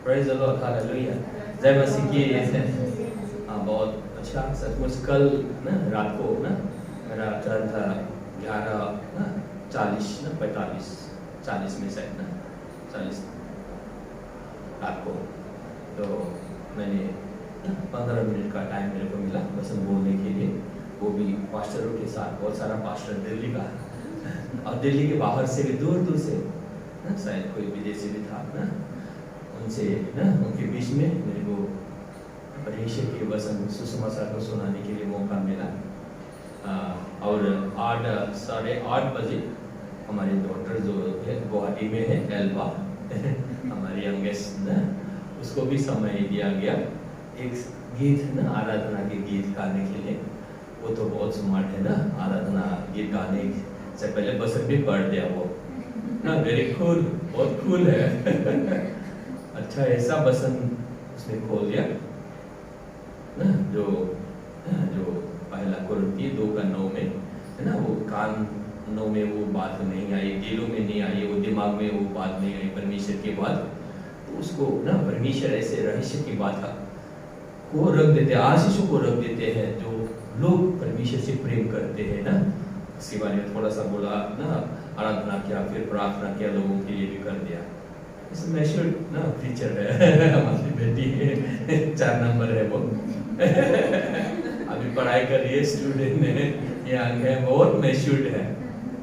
Praise the Lord, hallelujah. जय मसीह की। हाँ, बहुत अच्छा। सचमुच कल ना रात को ना मेरा टर्न था 11:40 ना 45-40 में शायद ना 40 रात को। तो मैंने 15 मिनट का टाइम मेरे को मिला वचन बोलने के लिए, वो भी पास्टरों के साथ। बहुत सारा पास्टर दिल्ली का और दिल्ली के बाहर से भी, दूर दूर से ना, शायद कोई विदेशी भी था ना, उनसे ना उनके बीच में मेरे को परमेश्वर के वचन सुसमाचार को सुनाने के लिए मौका मिला। और 8-8:30 बजे हमारी डॉटर जो है गुवाहाटी में है, एल्बा हमारी यंगेस्ट ना, उसको भी समय दिया गया एक गीत ना, आराधना के गीत गाने के लिए। वो तो बहुत स्मार्ट है ना, आराधना गीत गाने से पहले बसर भी पढ़ दिया वो ना, वेरी कूल, बहुत कूल है अच्छा, ऐसा बसन उसने खोल दिया ना, जो पहला कुरिन्थी 2:9 में है ना, वो कानों में वो बात नहीं आई, दिलों में नहीं आई, वो दिमाग में वो बात नहीं आई परमेश्वर की बात। तो उसको ना परमेश्वर ऐसे रहस्य की बात को रख देते, आशीषों को रख देते हैं जो लोग परमेश्वर से प्रेम करते हैं ना। उसके बारे में थोड़ा सा बोला ना, आराधना किया, फिर प्रार्थना किया, लोगों के लिए भी कर दिया। मैच्योर ना टीचर है हमारी बेटी है, 4 नंबर है वो अभी पढ़ाई कर रही है, स्टूडेंट है, यंग है, बहुत मैच्योर्ड है।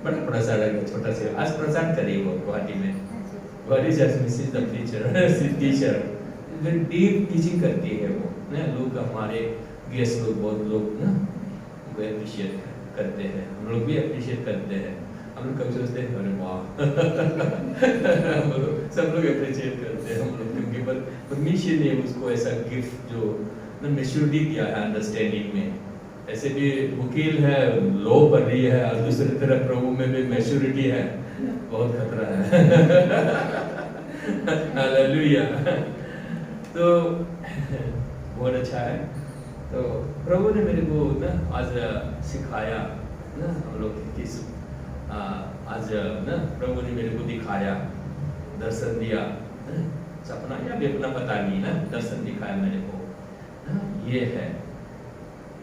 बड़ा प्रसाद है, छोटा सा आज प्रसाद करी वो गुवाहाटी में। गुवाहाटी चर्च में see the teacher deep teaching करती है वो ना। लोग हमारे गेस्ट लोग, बहुत लोग ना उनको अप्रिशिएट करते हैं, हम लोग भी अप्रिशिएट करते हैं। हम लोग कभी सोचते हैं अरे वाह सब लोग अप्रिशिएट करते हैं हम लोग, क्योंकि परमेश्वर ने उसको ऐसा गिफ्ट जो ना मैच्योरिटी दिया है अंडरस्टैंडिंग में। ऐसे भी वकील है, लॉ पढ़ रही है, और दूसरी तरफ प्रभु में भी मैच्योरिटी है, बहुत खतरा है हालेलुया। तो बहुत अच्छा है। तो प्रभु ने मेरे को ना आज सिखाया ना, हम लोग किस आज ना प्रभु ने मेरे को दिखाया, दर्शन दिया, सपना या भी अपना पता नहीं ना, दर्शन दिखाया मेरे को ना, ये है।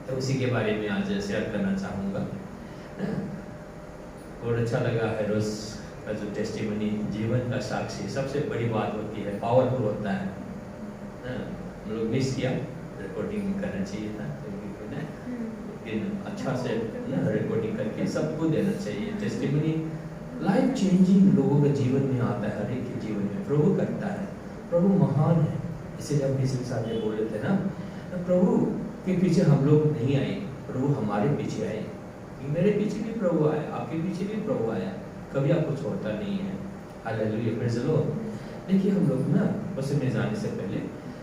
तो उसी के बारे में आज शेयर करना चाहूँगा। बहुत अच्छा लगा है रोज का जो टेस्टिमनी, जीवन का साक्षी सबसे बड़ी बात होती है, पावरफुल होता है। हम लोग मिस किया, रिकॉर्डिंग करना चाहिए था, लेकिन अच्छा से रिकॉर्डिंग करके सबको देना चाहिए। टेस्टिमनी लाइफ चेंजिंग लोगों के जीवन में आता है, हर एक के जीवन में प्रभु करता है। प्रभु महान है, इसीलिए हम किसी के साथ बोल रहे थे ना, प्रभु के पीछे हम लोग नहीं आए, प्रभु हमारे पीछे आए। मेरे पीछे भी प्रभु आया, आपके पीछे भी प्रभु आया, कभी आपको छोड़ता नहीं है। Hallelujah, praise the Lord. देखिए हम लोग ना बस में जाने से पहले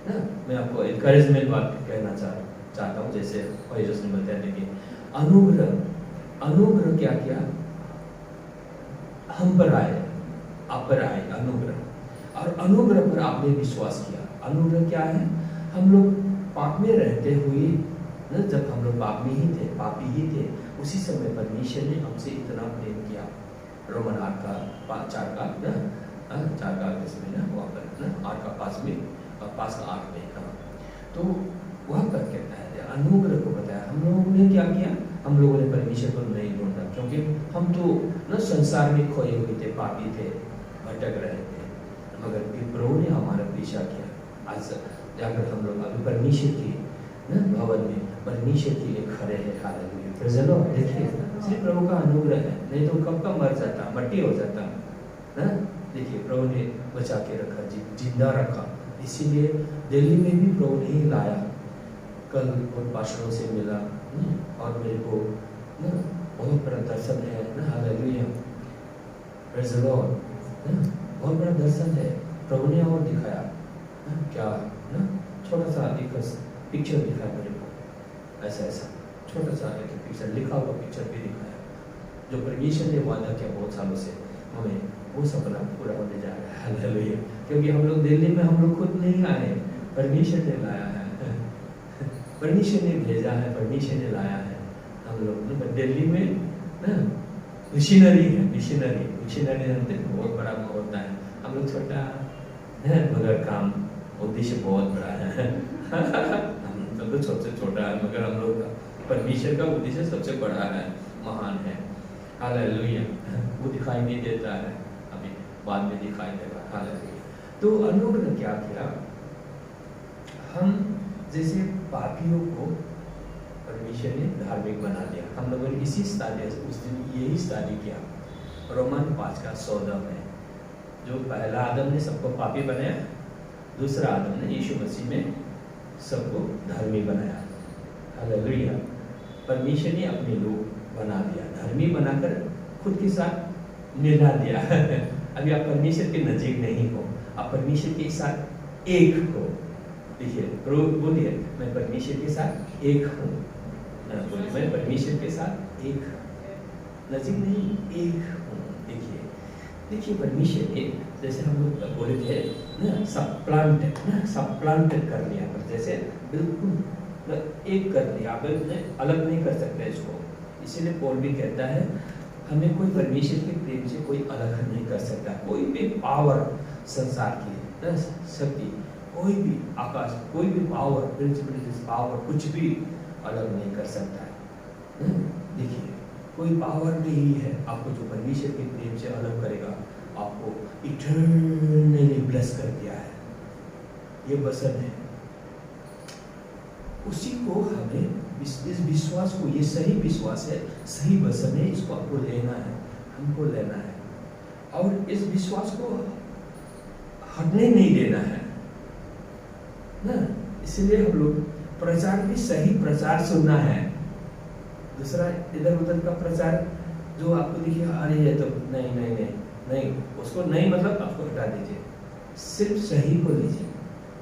ना, मैं आपको एनकरेजमेंट बात कहना चाहता हूँ। जैसे पॉइजस ने बताया, देखिए अनुग्रह क्या किया, हम पर आए, आप पर आए अनुग्रह, और अनुग्रह पर आपने विश्वास किया। अनुग्रह क्या है, हम लोग पाप में रहते हुए ना, जब हम लोग पाप में ही थे, पापी ही थे, उसी समय परमेश्वर ने हमसे इतना प्रेम किया। रोमन 8:4 का ना, 4 का इसमें ना, वहाँ पर ना 8 का 5 में और 5 का 8 में, तो वहाँ पर कहता है अनुग्रह को बताया। हम लोगों ने क्या किया, हम लोगों ने परमेश्वर को नहीं ढूंढा, क्योंकि हम तो ना संसार में खोए हुए थे, पापी थे, भटक रहे थे, मगर प्रभु ने हमारा पीछा किया। आज जाकर हम लोग अभी परमेश्वर की ना भवन में परमेश्वर के लिए खड़े हैं। Hallelujah, praise the Lord. देखिए सिर्फ प्रभु का अनुग्रह है, नहीं तो कब का मर जाता, मट्टी हो जाता ना। देखिए प्रभु ने बचा के रखा, जिंदा रखा, इसीलिए दिल्ली में भी प्रभु ने ही लाया। कल उन पास्टरों से मिला और मेरे को ना बहुत बड़ा दर्शन है ना, हालेलुया, प्रेज़ द लॉर्ड। बहुत बड़ा दर्शन है प्रभु ने और दिखाया क्या ना, छोटा सा एक पिक्चर दिखाया मेरे को, ऐसा छोटा सा एक पिक्चर, लिखा हुआ पिक्चर भी दिखाया, जो परमेश्वर ने वादा किया बहुत सालों से, हमें वो सपना पूरा होने जा रहा है। हालेलुया, क्योंकि हम लोग दिल्ली में हम लोग खुद नहीं आए, परमेश्वर ने लाया है परमेश्वर ने भेजा है, परमेश्वर ने लाया है। हम लोग दिल्ली में ना मिशनरी है, मिशनरी जानते हैं, बहुत बड़ा होता है। हम लोग छोटा है मगर काम उद्देश्य बहुत बड़ा है। हम तो सबसे छोटा है, मगर हम लोग का परमेश्वर का उद्देश्य सबसे बड़ा है, महान है। हालेलुया। वो दिखाई नहीं देता है, अभी बाद में दिखाई देगा। हालेलुया। तो अनूप ने क्या किया, हम जैसे पापियों को परमेश्वर ने धार्मिक बना दिया। हम लोगों ने इसी स्टडी, उस दिन यही स्टडी किया रोमन 5:14 में, जो पहला आदम ने सबको पापी बनाया, दूसरा आदम ने यीशु मसीह में सबको धर्मी बनाया। हालेलुया। परमेश्वर ने अपने लोग बना दिया, धर्मी बनाकर खुद के साथ मिला दिया। अभी आप परमेश्वर के नजीक नहीं हो, आप परमेश्वर के साथ एक हो। देखिए, बोलिए, मैं परमेश्वर के साथ एक हूँ। बोलिए, मैं परमेश्वर के साथ एक हूँ, नजीक नहीं, एक हूँ। देखिए परमेश्वर ने, जैसे हम लोग बोले थे ना, सप्लांट कर लिया, पर जैसे बिल्कुल एक कर दिया, अलग नहीं कर सकते इसको। इसीलिए पौल भी कहता है, हमें कोई परमेश्वर के प्रेम से कोई अलग नहीं कर सकता। कोई भी पावर संसार की शक्ति, कोई भी आकाश, कोई भी पावर, प्रिंसिपलिटीज पावर, कुछ भी अलग नहीं कर सकता है। देखिए, कोई पावर नहीं है आपको जो परमेश्वर के प्रेम से अलग करेगा। आपको इटर्नली ब्लेस कर दिया है, ये वचन है। उसी को हमें, इस विश्वास को, ये सही विश्वास है, सही वचन है, इसको आपको लेना है, हमको लेना है, और इस विश्वास को हटने नहीं देना है ना। इसलिए हम लोग प्रचार भी सही प्रचार सुनना है। दूसरा इधर उधर का प्रचार जो आपको देखिए आ रही है, तो नहीं नहीं नहीं नहीं, उसको नहीं मतलब आपको हटा दीजिए, सिर्फ सही को लीजिए।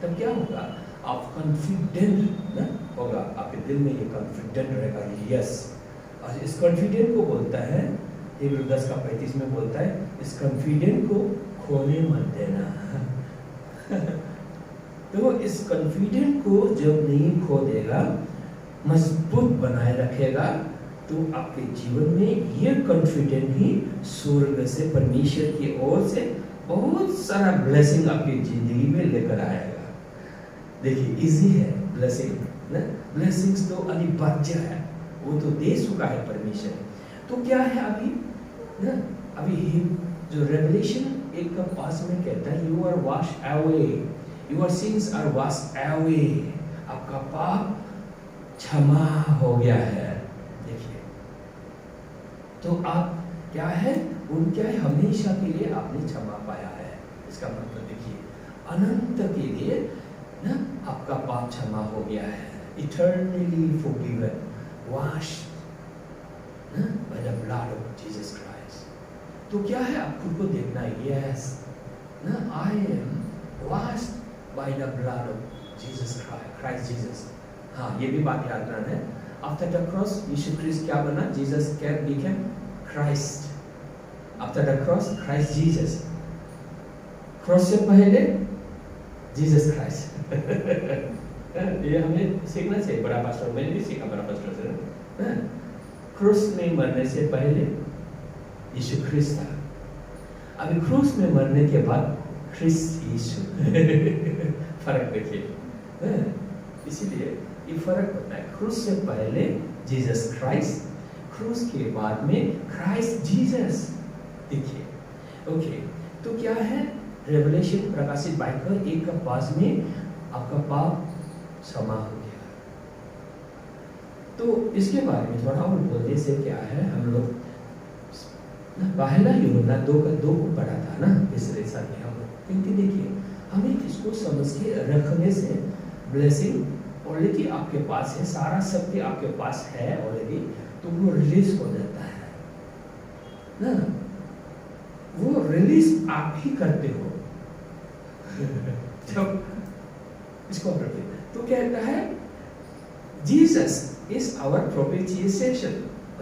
तब क्या होगा, आप कॉन्फिडेंट ना होगा, आपके दिल में ये कॉन्फिडेंट रहेगा, यस। और इस कॉन्फिडेंट को बोलता है, हिब्रू 10:35 में बोलता है, इस कॉन्फिडेंट को खोने मत देना। तो इस कॉन्फिडेंट को जब नहीं खो देगा, मजबूत बनाए रखेगा, तो आपके जीवन में ये कॉन्फिडेंट ही स्वर्ग से, परमेश्वर की ओर से बहुत सारा ब्लेसिंग आपकी जिंदगी में लेकर आएगा। देखिए, इजी है ब्लेसिंग ना, ब्लेसिंग्स तो अनिवार्य है, वो तो दे चुका है परमेश्वर। तो क्या है अभी ना, अभी जो रेवलेशन 1:5 में कहता है, you are wash away, your sins are wash away, आपका पाप क्षमा हो गया है। देखिए, तो आप क्या है, उनके हमेशा के लिए आपने क्षमा पाया है। इसका मतलब देखिए, अनंत के लिए ना आपका पाप क्षमा हो गया है, eternally forgiven, washed by the blood of Jesus Christ. तो क्या है, आप खुद को देखना है, यस ना, I am washed by the blood of Jesus Christ Jesus. हाँ, ये भी बात याद रखना है। After the cross Yeshu Christ क्या बना, Jesus became Christ. After the cross Christ Jesus, cross से पहले जीसस क्राइस्ट। ये हमें सीखना चाहिए, बड़ा पास्टर, मैंने भी सीखा बड़ा पास्टर से। क्रूस में मरने से पहले यीशु क्रिस्ट था, अभी क्रूस में मरने के बाद क्रिस्ट यीशु। फर्क देखिए, इसीलिए ये फर्क होता है। क्रूस से पहले जीसस क्राइस्ट, क्रूस के बाद में क्राइस्ट जीसस। देखिए, ओके, तो क्या है, रेवलेशन प्रकाशित बाइबल 1:5 में आपका पाप क्षमा हो गया। तो इसके बारे में थोड़ा और बोलने से क्या है, हम लोग पहला यूहन्ना 2:2 को पढ़ा था ना पिछले साल में हम लोग, क्योंकि देखिए, हमें इसको समझ के रखने से ब्लेसिंग ऑलरेडी आपके पास है, सारा शक्ति आपके पास है ऑलरेडी, तो वो रिलीज हो जाता है ना, वो रिलीज आप ही करते हो। जब इसको तो कहता है, जीसस इज आवर प्रोपिशिएशन,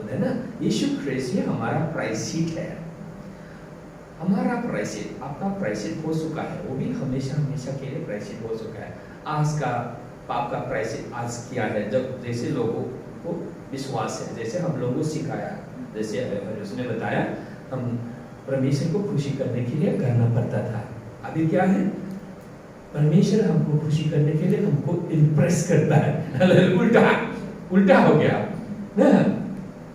है ना, यीशु क्रिस्ट ही हमारा प्रायश्चित है। हमारा प्रायश्चित, आपका प्रायश्चित हो चुका है, वो भी हमेशा हमेशा के लिए प्रायश्चित हो चुका है। आज का पाप का प्रायश्चित आज किया है, जब जैसे लोगों को विश्वास है, जैसे हम लोगों को सिखाया, जैसे उसने बताया, हम परमेश्वर को खुशी करने के लिए करना पड़ता था। अभी क्या है, परमेश्वर हमको खुशी करने के लिए हमको इम्प्रेस करता है। उल्टा हो गया ना।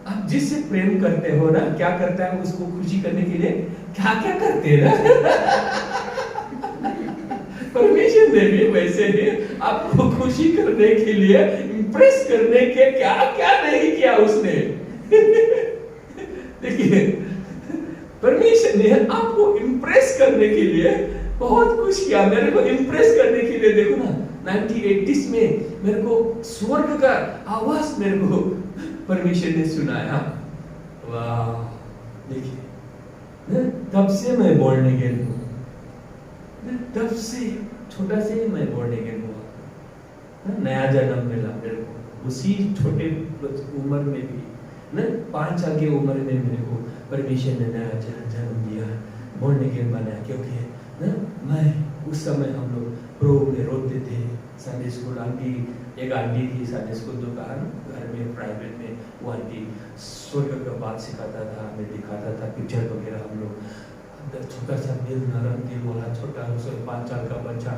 आप जिससे प्रेम करते हो ना, क्या करता है उसको खुशी करने के लिए क्या क्या करते हैं ना। परमेश्वर ने भी वैसे ही आपको खुशी करने के लिए, इम्प्रेस करने के क्या क्या नहीं किया उसने। देखिए, परमेश्वर ने आपको इम्प्रेस करने के लिए बहुत कुछ किया। मेरे को इम्प्रेस करने के लिए देखो ना, 1980s में मेरे को स्वर्ग का आवाज मेरे को परमेश्वर ने सुनाया। वाह, देखिए, तब से मैं बोलने के लिए, तब से छोटा से मैं बोलने के हुआ, नया जन्म मिला मेरे को उसी छोटे उम्र में भी ना, 5 साल की उम्र में मेरे को परमेश्वर ने नया जन्म दिया, बोलने के बनाया। क्योंकि ना मैं उस समय हम लोग प्रो में रोते थे। संडे स्कूल आंटी, एक आंटी थी संडे स्कूल दुकान घर में प्राइवेट में, वो आंटी स्वर्ग का बात सिखाता था, हमें दिखाता था पिक्चर वगैरह। हम लोग छोटा सा दिल, नरम दिल वाला छोटा 5 साल का बच्चा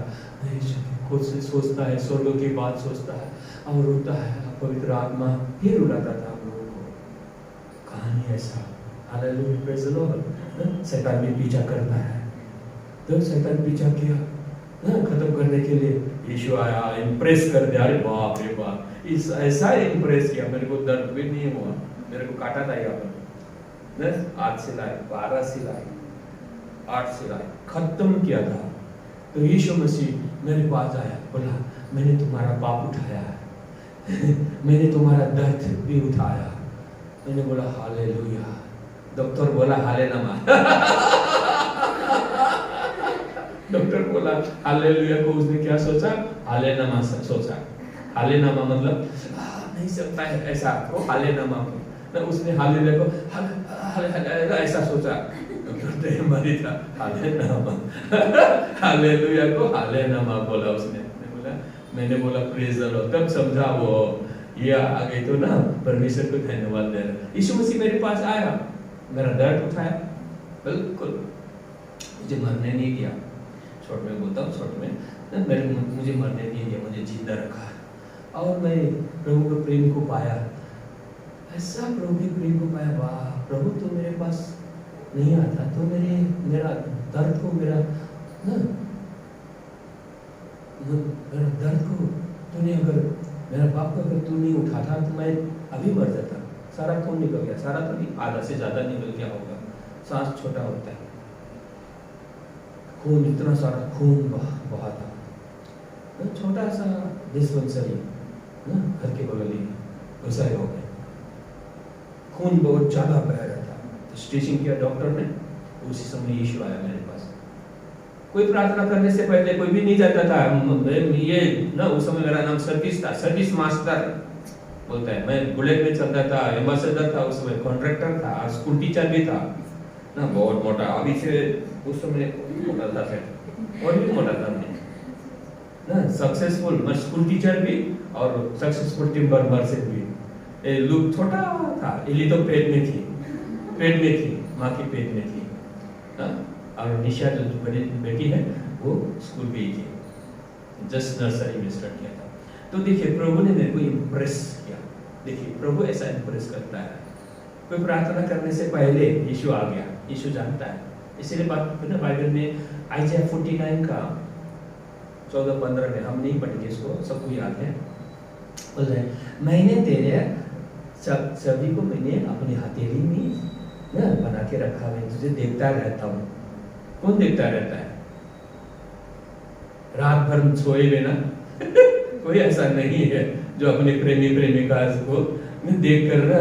खुद से सोचता है, स्वर्ग की बात सोचता है और रोता है। पवित्र आत्मा फिर उड़ाता था हम लोगों को। कहानी ऐसा, हालेलुया, प्रेज़ द लॉर्ड। शैतान भी पीछा करता है, तो शैतान पीछा किया खत्म करने के लिए यीशु आया, इम्प्रेस कर दिया। अरे बाप रे बाप, इस ऐसा इम्प्रेस किया, मेरे को दर्द भी नहीं हुआ। मेरे को काटा था यहाँ पर, 8 सिलाई, 12 सिलाई, 8 सिलाई खत्म किया था। तो यीशु मसीह मेरे पास आया, बोला मैंने तुम्हारा पाप उठाया है, मैंने तुम्हारा दर्द भी उठाया। मैंने बोला हालेलुया। डॉक्टर बोला हालेलुया। डॉक्टर बोला हालेलुया को उसने क्या सोचा, हालेलुया सोचा। हालेलुया मतलब नहीं सकता है ऐसा को हालेलुया ना, उसने हालेलुया को ऐसा सोचा। हालेलुया को हालेलुया बोला उसने। मैंने बोला प्रेज़ द लॉर्ड। तब समझा वो ये आ गई तो ना, परमेश्वर को धन्यवाद दे रहा। यीशु मसीह मेरे पास आया, मेरा दर्द उठाया, बिल्कुल मुझे मरने नहीं दिया। शॉर्ट में बोलता हूँ, शॉर्ट में मुझे मरने नहीं दिया, मुझे जिंदा रखा। और मैं प्रभु के प्रेम को पाया, ऐसा प्रभु के प्रेम को पाया। वाह, प्रभु तो मेरे पास नहीं आता तो मेरा दर्द को, मेरा दर्द को तूने, अगर मेरा पाप को अगर तू नहीं उठाता तो मैं अभी मर जाता। सारा खून निकल गया, सारा तो नहीं, आधा से ज्यादा निकल गया होगा। सांस छोटा होता है, खून इतना सारा खून बहा था। छोटा सा डिस्पेंसरी घर के बगल ही घुसाए हो गए, खून बहुत ज्यादा बह रहा था। तो स्टिचिंग किया डॉक्टर ने। उसी समय यीशु आया मेरे पास। कोई प्रार्थना करने से पहले कोई भी नहीं जाता था। ये ना उस समय मेरा नाम सर्विस था, सर्विस मास्टर बोलता है। मैं बुलेट में चलता था, एम्बेसडर था उस समय, कॉन्ट्रैक्टर था, स्कूल टीचर भी था ना, बहुत मोटा। अभी से उस समय मोटा था, और भी मोटा था मैं ना। सक्सेसफुल, मैं स्कूल टीचर भी और सक्सेसफुल टिम्बर मर्चेंट भी। लुक छोटा था, इली तो पेट में थी, माँ के पेट में थी ना। और निशा जो बड़ी बेटी है वो स्कूल भी थी, जस्ट नर्सरी में स्टार्ट किया था। तो देखिए, प्रभु ने मेरे को इम्प्रेस किया। देखिए, प्रभु ऐसा इम्प्रेस करता है। कोई प्रार्थना करने से पहले यीशु आ गया, यीशु जानता है। इसीलिए बाइबल में आइज़ाया 49 का 14-15 में, हम नहीं पढ़ेंगे इसको, सबको याद है। बोल रहे मैंने तेरे सभी को मैंने अपनी हथेली में ना बना के रखा है, तुझे देखता रहता हूँ। कौन देखता रहता है? रात भर सोए बिना कोई ऐसा नहीं है जो अपने प्रेमी प्रेमिका को देख कर ना,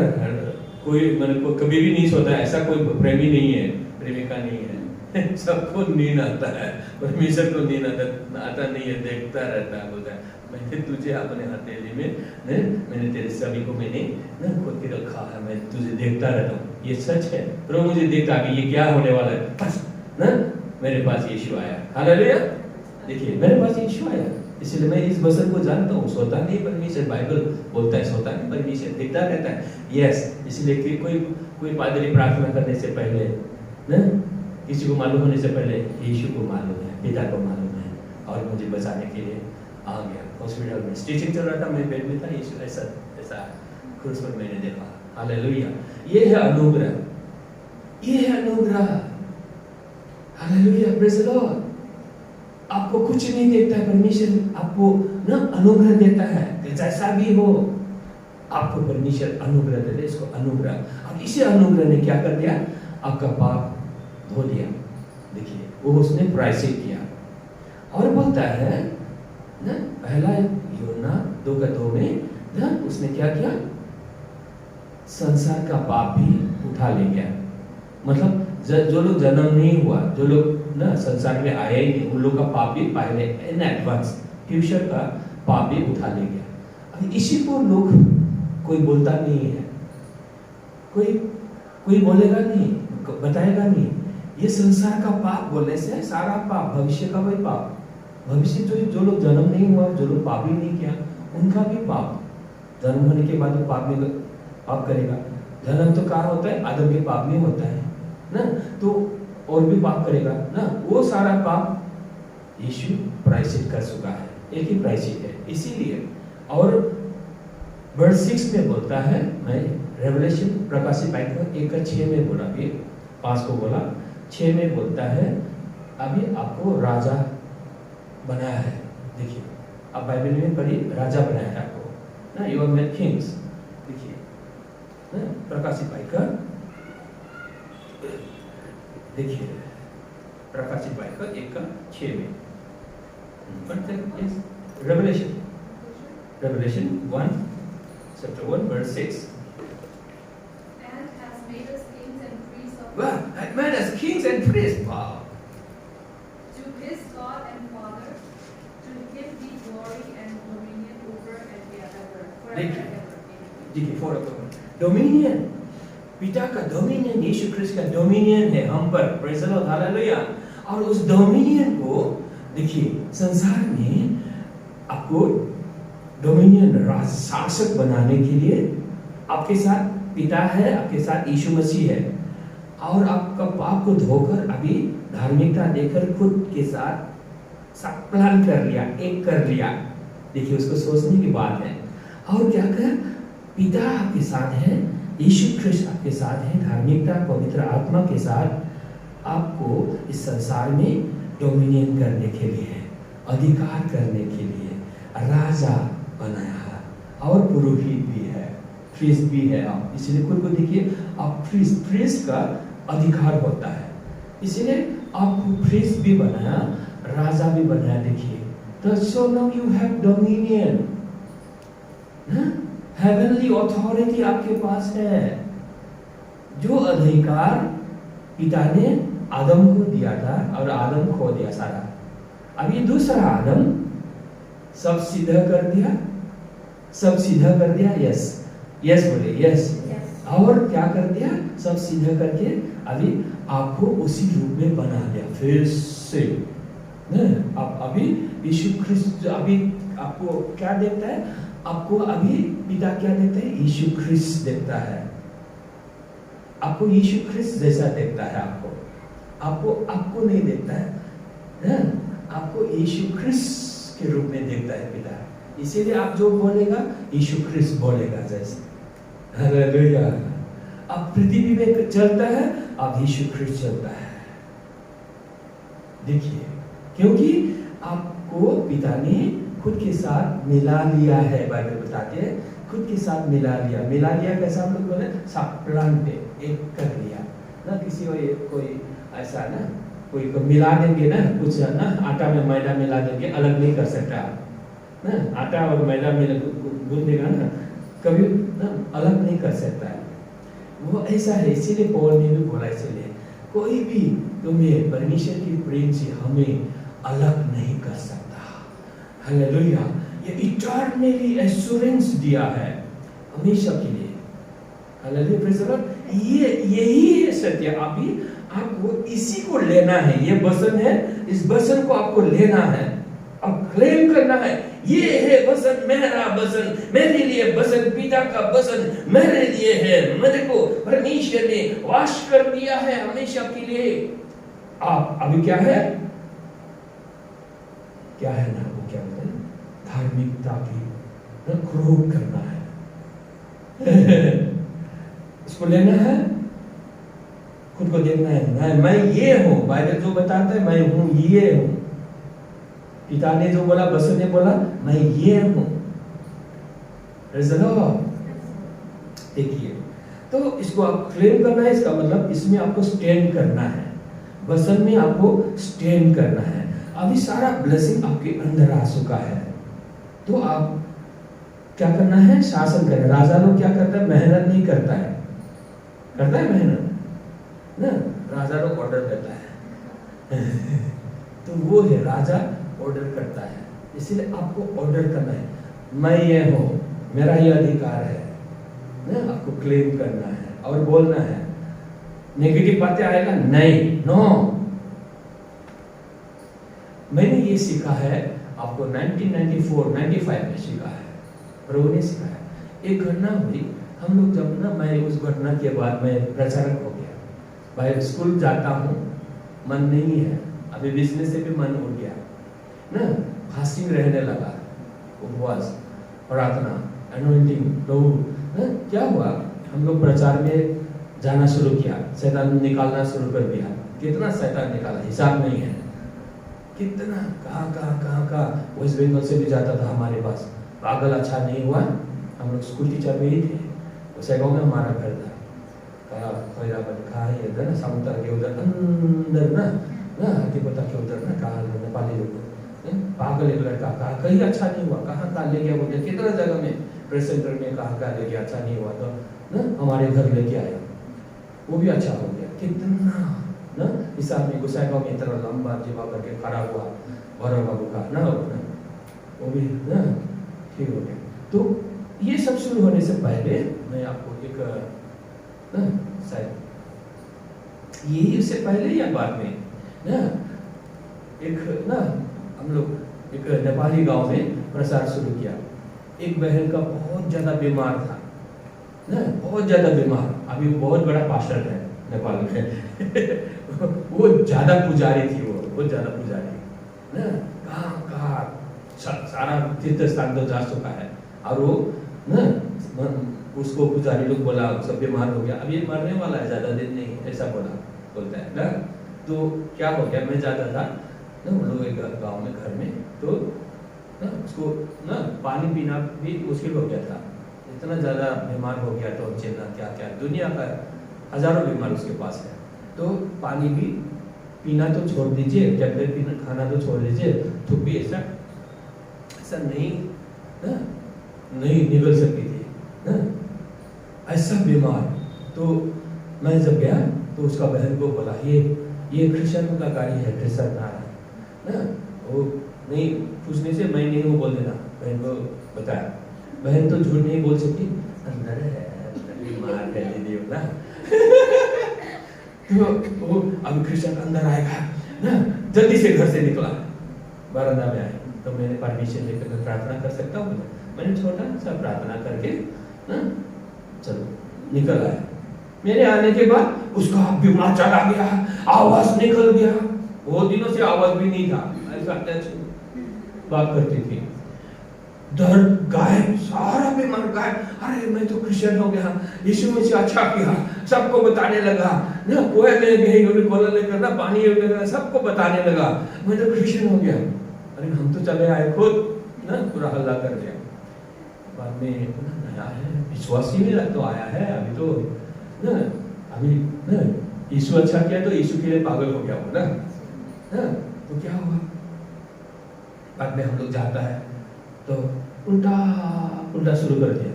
कोई मतलब को कभी भी नहीं सोता। ऐसा कोई प्रेमी नहीं है, प्रेमिका नहीं है। सबको नींद आता है, परमेश्वर को नींद आता नहीं है, देखता रहता है। बोलता है मैंने तुझे अपने हथेली में मैंने तेरे सभी को मैंने खोद के रखा है, मैं तुझे देखता रहता हूँ। ये सच है, प्रभु मुझे देखता है कि ये क्या होने वाला है। बस ना मेरे पास यीशु आया। हालेलुया। देखिए, मेरे पास यीशु आया, इसलिए मैं इस वचन को जानता हूँ। सोता नहीं परमेश्वर, बाइबल बोलता है सोता नहीं परमेश्वर, देखता रहता है। यस, इसलिए कि कोई पादरी प्रार्थना करने से पहले ना, किसी को मालूम होने से पहले यीशु को मालूम है, पिता को मालूम है। और मुझे बचाने के लिए आ गया। हॉस्पिटल में स्टिचिंग चल रहा था, मैं बेड में था, यीशु ऐसा ऐसा क्रूस पर मैंने देखा। हालेलुया, ये है अनुग्रह, ये है अनुग्रह। Hallelujah, praise the Lord. आपको कुछ नहीं देता है परमेश्वर, आपको ना अनुग्रह देता है कि जैसा भी हो आपको परमेश्वर अनुग्रह दे दे। इसको अनुग्रह, अब इसी अनुग्रह ने क्या कर दिया, आपका पाप धो दिया। देखिए वो उसने प्रायश्चित किया और बोलता है ना, पहला यूहन्ना 2:2 में ना उसने क्या किया, संसार का पाप भी उठा ले गया। मतलब जो लोग जन्म नहीं हुआ, जो लोग ना संसार में आए ही नहीं, उन लोग का पाप भी पहले इन एडवांस फ्यूचर का पाप भी उठा ले गया। अब इसी को लोग कोई बोलता नहीं है, कोई बोलेगा नहीं, बताएगा नहीं। ये संसार का पाप बोलने से सारा पाप, भविष्य का भी पाप, भविष्य जो लोग जन्म नहीं हुआ, जो लोग पाप ही नहीं किया, उनका भी पाप, जन्म होने के बाद पाप करेगा। जन्म तो कहाँ होता है, आदम के पाप में होता है ना, तो और भी पाप करेगा ना, वो सारा पाप यीशु प्रायश्चित कर चुका है, एक ही प्रायश्चित है। इसीलिए और वर्स 6 में बोलता है, मैं रेवलेशन प्रकाशित बाइबल 1:6 में बोला, भी 5 को बोला, 6 में बोलता है अभी आपको राजा बनाया है। देखिए अब बाइबल में पढ़िए, राजा बनाया है आपको ना, यू आर मेड किंग्स। देखिए प्रकाशित बाइबल, देखिए प्रकाशित बाइबल 1:6 में revelation 1 chapter 1 verse 6, and has made us kings and priests of wow, that made us kings and priests, wow, to his God and Father, to him be glory and dominion over and ever, forever and ever. देखिए forever dominion, पिता का dominion, यीशु Christ का dominion है हम पर, praise the Lord, hallelujah. और उस dominion को देखिए संसार में आपको डोमिनियन, राज, शासक बनाने के लिए आपके साथ पिता है, आपके साथ यीशु मसीह है, और आपका पाप को धोकर अभी धार्मिकता देकर खुद के साथ सब प्लान कर लिया, एक कर लिया। देखिए उसको सोचने की बात है। और क्या कर, पिता आपके साथ है, यीशु ख्रिस्ट आपके साथ है, धार्मिकता पवित्र आत्मा के साथ आपको इस संसार में डोमिनियन करने के लिए, अधिकार करने के लिए राजा बनाया है, और पुरोहित भी है, प्रीस्ट भी है आप। इसलिए खुद को देखिए, आप प्रीस्ट का अधिकार होता है, इसलिए आपको प्रीस्ट भी बनाया, राजा भी बनाया। देखिए तो so now you have dominion, heavenly authority आपके पास है, जो अधिकार पिता ने आदम को दिया था और आदम खो दिया सारा। अब ये दूसरा आदम सब सीधा कर दिया, सब सीधा कर दिया, यस यस बोले, यस। और क्या कर दिया, सब सीधा करके अभी आपको उसी रूप में बना दिया फिर से। आप अभी यीशु ख्रिस्ट अभी आपको क्या देखता है, आपको अभी पिता क्या देखता है, यीशु ख्रिस्ट देखता है, आपको यीशु ख्रिस्ट जैसा देखता है, आपको नहीं देखता है, आपको यीशु ख्रिस्ट के रूप में देखता है पिता। इसीलिए आप जो बोलेगा यीशु ख्रिस्ट बोलेगा जैसे। हालेलुया। अब पृथ्वी में चलता है, अब यीशु ख्रिस्ट चलता है। देखिए क्योंकि आपको पिता ने खुद के साथ मिला लिया है, बाइबल बताते हैं खुद के साथ मिला लिया कैसा हम लोग बोले, सब प्लान पे एक कर लिया ना। किसी कोई ऐसा ना, कोई को मिला देंगे ना, कुछ ना आटा में मैदा मिला देंगे, अलग नहीं कर सकता ना, आटा और मैदा मिला गूंथ देगा ना, कभी ना अलग नहीं कर सकता है, वो ऐसा है। इसीलिए पौल ने भी बोला, इसलिए कोई भी तुम्हें परमेश्वर की प्रेम से हमें अलग नहीं कर सकता। हालेलुया। ये इटर्नली एश्योरेंस दिया है हमेशा के लिए। Hallelujah, praise the Lord. यही है सत्य। अभी आपको इसी को लेना है, ये वचन है, इस वचन को आपको लेना है, अब क्लेम करना है, ये है वचन, मेरा वचन, मेरे लिए वचन, पिता का वचन मेरे लिए है, मेरे को परमेश्वर ने वास कर दिया है हमेशा के लिए। आप अभी क्या है, क्या है ना, वो क्या बोलते हैं, धार्मिकता की ना क्रोध करना है। इसको लेना है, खुद को देखना है, मैं ये हूं, बाइबल जो बताता है मैं हूं, ये हूं। पिता ने जो बोला, बसु ने बोला, मैं ये हूं। देखिए, तो इसको आप क्लेम करना है, इसका मतलब इसमें आपको स्टैंड करना है, वचन में आपको स्टैंड करना है। अभी सारा ब्लेसिंग आपके अंदर आ चुका है, तो आप क्या करना है, शासन करना। राजा लोग क्या करता है, मेहनत नहीं करता है, करता है मेहनत ना, राजा लोग ऑर्डर देता है। तो वो है, राजा ऑर्डर करता है, इसलिए आपको ऑर्डर करना है, मैं ये हूं, मेरा ये अधिकार है ना, आपको क्लेम करना है और बोलना है। नेगेटिव बातें आएगा नहीं, नो। मैंने ये सीखा है, आपको 1994-95 में सीखा है, प्रभु ने सिखाया। एक घटना हुई, हम लोग जब ना, मैं उस घटना के बाद मैं प्रचारक हो गया, भाई स्कूल जाता हूँ, मन नहीं है, अभी बिजनेस से भी मन हो गया ना, फास्टिंग रहने लगा, उपवास, प्रार्थना, अनॉइंटिंग, प्रभु ना। क्या हुआ, हम लोग प्रचार में जाना शुरू किया, शैतान निकालना शुरू कर दिया। कितना शैतान निकाला हिसाब नहीं है, कितना कहाँ वेस्ट बंगाल से भी जाता था हमारे पास। पागल अच्छा नहीं हुआ, हम लोग स्कूल टीचर में ही थे, उसे गाँव में हमारा घर था, कहा है इधर ना, समुद्र के उधर अंदर ना हाथी पता के उधर ना, कहा नेपाली लोग पागल एक लड़का, कहा कहीं अच्छा नहीं हुआ, कहाँ ले गया, बोलते कितना जगह में प्रेस सेंटर में कहाँ ले गया, अच्छा नहीं हुआ, तो ना हमारे घर लेके आया, वो भी अच्छा हो गया। कितना ना हिसाब में गुस्सा में इतना लंबा जीवा करके खड़ा हुआ, भैरव बाबू का ना, वो भी ना ठीक हो गया। तो ये सब शुरू होने से पहले मैं आपको एक ना, शायद ये इससे पहले या बाद में ना, एक ना हम लोग एक नेपाली गांव में प्रचार शुरू किया। एक बहन का बहुत ज्यादा बीमार था ना, बहुत ज्यादा बीमार, अभी बहुत बड़ा पास्टर है नेपाल में। वो ज्यादा पुजारी थी, वो बहुत ज्यादा पुजारी ना, कहाँ सारा तीर्थ स्थान तो जा चुका है, और वो ना उसको पुजारी लोग बोला, सब बीमार हो गया, अब ये मरने वाला है, ज्यादा दिन नहीं, ऐसा बोलता है ना। तो क्या हो गया, मैं जाता था ना, हम लोग एक गाँव में घर में, तो ना उसको ना पानी पीना भी मुश्किल हो गया था, इतना ज़्यादा बीमार हो गया, तो चिल्ला क्या क्या, दुनिया का हजारों बीमार उसके पास है। तो पानी भी पीना तो छोड़ दीजिए, टैबलेट पीना खाना तो छोड़ दीजिए, तो भी ऐसा नहीं ना, नहीं निकल सकती थी ना, ऐसा बीमार। तो मैं जब गया तो उसका बहन को बोला, ये क्रिश्चियन का गाड़ी है, क्रिश्चियन आ रहा है ना, वो नहीं पूछने से मैं नहीं हूँ बोल देना, बहन को बताया। बहन तो झूठ नहीं बोल सकती, अंदर है बीमार है दीदी ना। तो वो अब क्रिश्चियन अंदर आएगा ना, जल्दी से घर से निकला, बरामदा में आए, तो मैंने परमिशन लेकर प्रार्थना कर सकता हूँ, मैंने छोटा सा प्रार्थना करके ना चलो निकल आया। मेरे आने के बाद उसका बीमार चला गया, आवाज निकल गया, बहुत दिनों से आवाज भी नहीं था, ऐसा बात करती थी, दर्द गायब, सारा बीमार गायब। अरे मैं तो क्रिश्चियन हो गया, यीशु में से अच्छा किया, सबको बताने लगा ना, कोई नहीं बोला लेकर ना, पानी वगैरह सबको बताने लगा, मैं तो क्रिश्चियन हो गया। अरे हम तो चले आए खुद ना, पूरा हल्ला कर दिया। बाद में नया है, विश्वासी में तो आया है, अभी तो ना, अभी ना यीशु अच्छा किया तो यीशु के लिए पागल हो गया वो ना, तो क्या हुआ, बाद में हम लोग जाता है तो उल्टा शुरू कर दिया,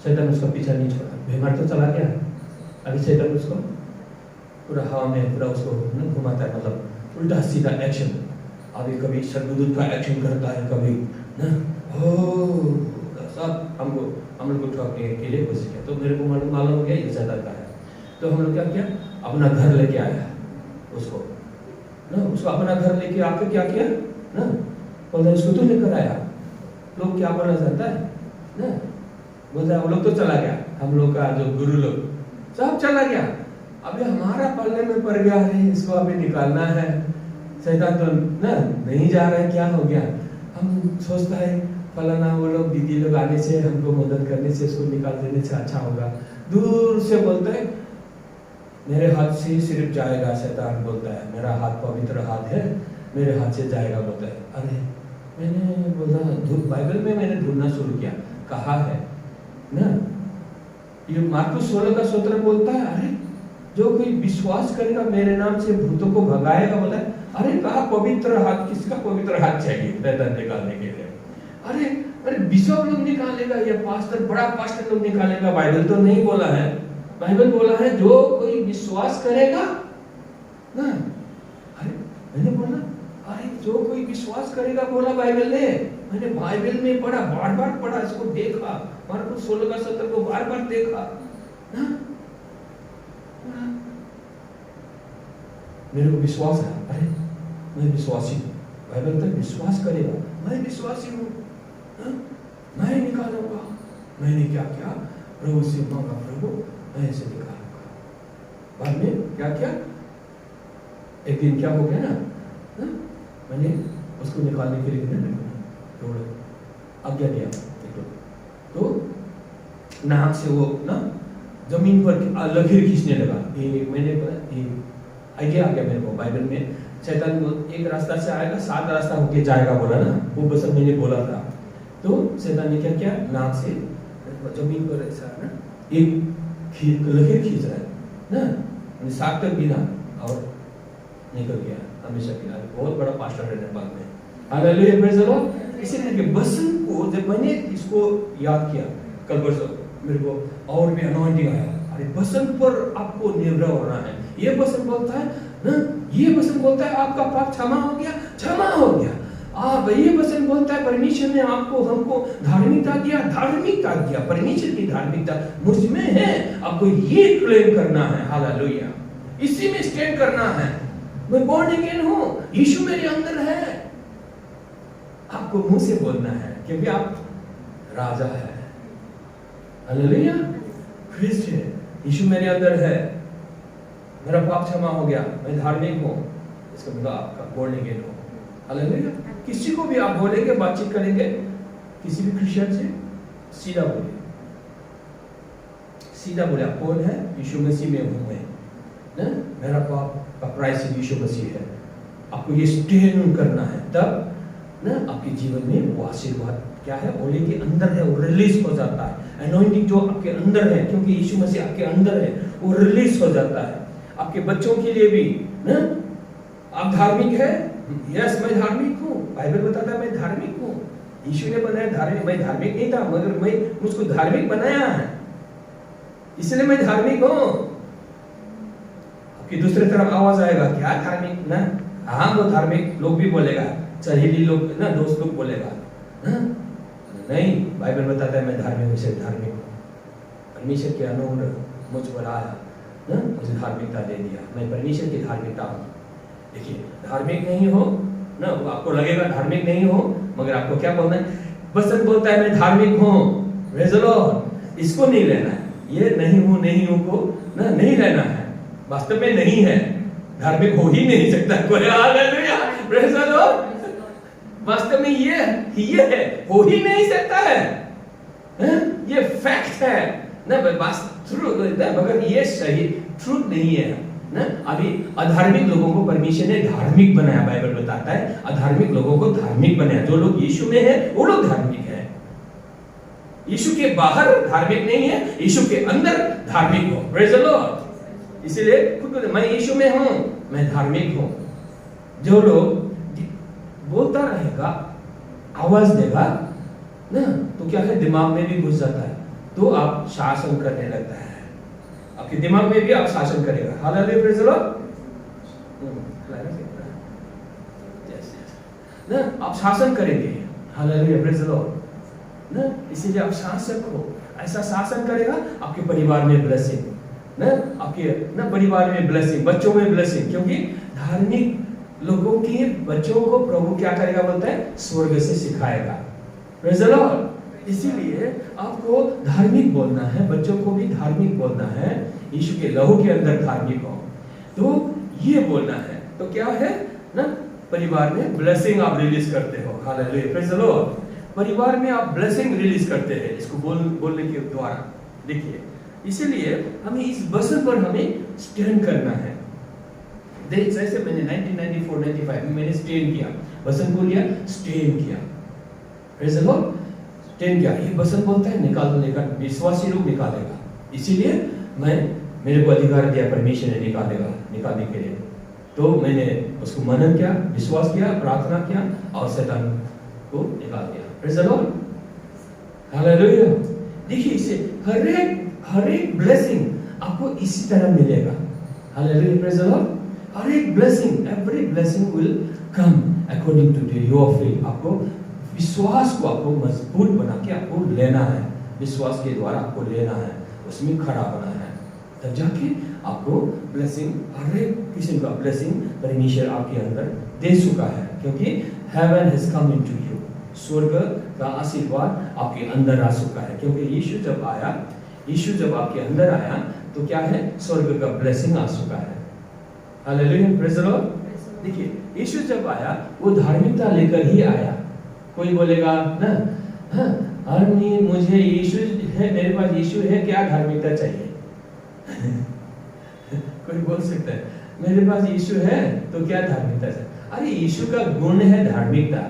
शैतान उसका पीछा नहीं छोड़ा, बीमार तो चला गया, अभी शैतान उसको पूरा हवा में पूरा उसको घुमाता है, मतलब उल्टा सीधा एक्शन। अभी कभी सदबुद्ध का एक्शन करता है, कभी ना सब हम लोग को ठोकने के लिए कोशिश किया। तो मेरे को मालूम हो गया ये शैतान का है, तो हम लोग क्या किया, अपना घर लेके आया उसको ना, उसको अपना घर लेके आके क्या किया ना, बोलता उसको तो लेकर आया, लोग क्या बोलना चाहता है ना, बोलता वो लोग तो चला गया, हम लोग का जो गुरु लोग सब चला गया, अभी हमारा पल्ले में पड़ गया है, इसको अभी निकालना है, शैतान तो ना नहीं जा रहा है, क्या हो गया, हम सोचता है फलाना वो लोग दीदी लोग आने से, हमको मदद करने से, इसको निकाल देने से अच्छा होगा। दूर से बोलता है मेरे हाथ से ही सिर्फ जाएगा, शैतान बोलता है मेरा हाथ पवित्र हाथ है, मेरे हाथ से जाएगा बोलता है। अरे मैंने बोला बाइबल में मैंने ढूंढना शुरू किया, कहा है ना, ये मार्कुस 16:17 बोलता है अरे जो कोई विश्वास करेगा मेरे नाम से भूतों को भगाएगा, बोला है अरे कहा पवित्र हाथ, किसका पवित्र हाथ चाहिए शैतान निकालने के लिए? अरे बिशप लोग निकालेगा या पास्टर, बड़ा पास्टर लोग निकालेगा, बाइबल तो नहीं बोला है। बाइबल बोला है जो कोई विश्वास करेगा ना, अरे मैंने बोला अरे जो कोई विश्वास करेगा बोला बाइबल ने, मैंने बाइबल में पढ़ा, बार बार पढ़ा, इसको देखा, मार्कुस 16:17 को बार बार देखा ना, मेरे को विश्वास है, अरे मैं विश्वासी हूँ, बाइबल तक विश्वास करेगा, मैं विश्वासी हूँ, मैं निकालूंगा। मैंने क्या किया, प्रभु से मांगा, प्रभु मैं इसे निकालूंगा। बाद में क्या किया, एक दिन क्या हो गया ना, मैंने उसको निकालने के लिए थोड़ा आज्ञा दिया, तो नाक से वो ना जमीन पर लकीर खींचने लगा। मैंने आइडिया आ गया मेरे को, बाइबल में शैतान एक रास्ता से आएगा, 7 रास्ता होके जाएगा बोला ना, वो बस मैंने बोला था। तो शैतान ने क्या किया, नाक से जमीन पर ऐसा ना एक लकीर खींच रहा है ना, 7 तक गिरा और निकल गया हमेशा के लिए। बहुत बड़ा पास्टर है नेपाल में, हालेलुया, प्रेज़ द लॉर्ड। इसीलिए वचन को जब मैंने इसको याद किया कल परसों, मेरे को और भी अनॉइंटिंग आया, अरे वचन पर आपको निर्भर होना है। ये वचन बोलता है ना, ये वचन बोलता है आपका पाप क्षमा हो गया, क्षमा हो गया। आप ये वचन बोलता है परमेश्वर ने आपको हमको धार्मिकता दिया, धार्मिकता दिया, परमेश्वर की धार्मिकता मुझ में है, आपको ये क्लेम करना है, हालेलुया, इसी में स्टैंड करना है। मैं बॉर्न अगेन हूं, यीशु मेरे अंदर है, आपको मुंह से बोलना है क्योंकि आप राजा है, हालेलुया, ख्रिस्ट है, यीशु मेरे अंदर है, मेरा पाप क्षमा हो गया, मैं धार्मिक हूं, इसका मतलब आपका बॉर्न अगेन हो, हालेलुया। किसी को भी आप बोलेंगे, बातचीत करेंगे किसी भी क्रिश्चियन से, सीधा बोले, सीधा बोले आप कौन है, यीशु मसीह में हूं मैं ना, मेरा पाप का प्राइस यीशु मसीह है। आपको ये स्टैंड करना है, तब ना आपके जीवन में वो आशीर्वाद क्या है, ओले के अंदर है, वो रिलीज हो जाता है। अनॉइंटिंग जो आपके अंदर है, क्योंकि यीशु मसीह आपके अंदर है, वो रिलीज हो जाता है। आपके बच्चों के लिए भी ना, आप धार्मिक है, यस मैं धार्मिक हूँ, बाइबल बताता है मैं धार्मिक हूँ, यीशु ने बनाया धार्मिक, मैं धार्मिक नहीं था मगर मैं मुझको धार्मिक बनाया है, इसलिए मैं धार्मिक हूँ। कि दूसरी तरफ आवाज आएगा क्या धार्मिक ना, हाँ वो धार्मिक लोग भी बोलेगा, सहेली लोग ना, दोस्त लोग बोलेगा ना? नहीं, बाइबल बताता है मैं धार्मिक से धार्मिक हूँ, परमेश्वर के अनुग्रह मुझ पर आया ना, मुझे धार्मिकता दे दिया, मैं परमेश्वर की धार्मिकता हूँ। देखिए धार्मिक नहीं हो ना, आपको लगेगा धार्मिक नहीं हो, मगर आपको क्या बोलना है, वचन बोलता है मैं धार्मिक हूँ, प्रेज़ द लॉर्ड, इसको नहीं लेना है, ये नहीं हूँ को ना नहीं लेना है, वास्तव में नहीं है, धार्मिक हो ही नहीं सकता कोई, हालेलुया, प्रेज़ द लॉर्ड, वास्तव में ये है, हो ही नहीं सकता है, ये फैक्ट है ना, ट्रूथ, मगर ये सही ट्रूथ नहीं है ना। अभी अधार्मिक लोगों को परमेश्वर ने धार्मिक बनाया, बाइबल बताता है अधार्मिक लोगों को धार्मिक बनाया। जो लोग यीशु में है वो लोग धार्मिक है, यीशु के बाहर धार्मिक नहीं है, यीशु के अंदर धार्मिक हो, प्रेज़ द लॉर्ड। इसीलिए खुद मैं यीशु में हूं, मैं धार्मिक हूं। जो लोग बोलता रहेगा, आवाज देगा ना, तो क्या है, दिमाग में भी घुस जाता है, तो आप शासन करने लगता है, आपके दिमाग में भी आप शासन करेगा, हालेलुया, प्रेज़ द लॉर्ड ना, आप शासन करेंगे, हालेलुया, प्रेज़ द लॉर्ड ना। इसीलिए आप शासक हो, ऐसा शासन करेगा, आपके परिवार में ब्लेसिंग ना, आपके ना परिवार में ब्लेसिंग, बच्चों में ब्लेसिंग, क्योंकि धार्मिक लोगों के बच्चों को प्रभु क्या करेगा, बोलता है स्वर्ग से सिखाएगा, प्रेज़ द लॉर्ड। इसीलिए आपको धार्मिक बोलना है, बच्चों को भी धार्मिक बोलना है, यीशु के लहू के अंदर धार्मिक हो, तो ये बोलना है। तो क्या है ना, परिवार में ब्लेसिंग आप रिलीज करते हो। Hallelujah, praise the Lord. परिवार में आप ब्लेसिंग रिलीज करते हैं इसको बोलने के द्वारा। देखिए, इसीलिए हमें इस वचन पर हमें स्टैंड करना है। जैसे मैंने 1994-95 में मैंने स्टैंड किया, वचन को लिया, स्टैंड किया, प्रेज द लॉर्ड, स्टैंड किया। ये वचन बोलता है निकालने का, विश्वासी लोग निकालेगा। इसीलिए मेरे को अधिकार दिया परमेश्वर ने निकालने के लिए। तो मैंने उसको मनन किया, विश्वास किया, प्रार्थना किया और शैतान को निकाल दिया। Praise the Lord, hallelujah. देखिए, इसे हर एक ब्लेसिंग आपको इसी तरह मिलेगा। Hallelujah, praise the lord. हर एक blessing, every blessing will come according to your faith. आपको विश्वास को आपको मजबूत बना के आपको लेना है, विश्वास के द्वारा आपको लेना है, उसमें खड़ा होना है, तब जाके आपको ब्लेसिंग, हर एक किस्म का ब्लेसिंग परमेश्वर आपके अंदर दे चुका है। क्योंकि haven has come into you, स्वर्ग का आशीर्वाद आपके अंदर आ चुका है। क्योंकि यीशु जब आपके अंदर आया तो क्या है, स्वर्ग का ब्लेसिंग आ चुका है। Hallelujah, praise the Lord. देखिए, यीशु जब आया वो धार्मिकता लेकर ही आया। कोई बोलेगा ना, हाँ मुझे यीशु है, मेरे पास यीशु है, क्या धार्मिकता चाहिए? कोई बोल सकता है मेरे पास यीशु है तो क्या धार्मिकता चाहिए? अरे यीशु का गुण है धार्मिकता,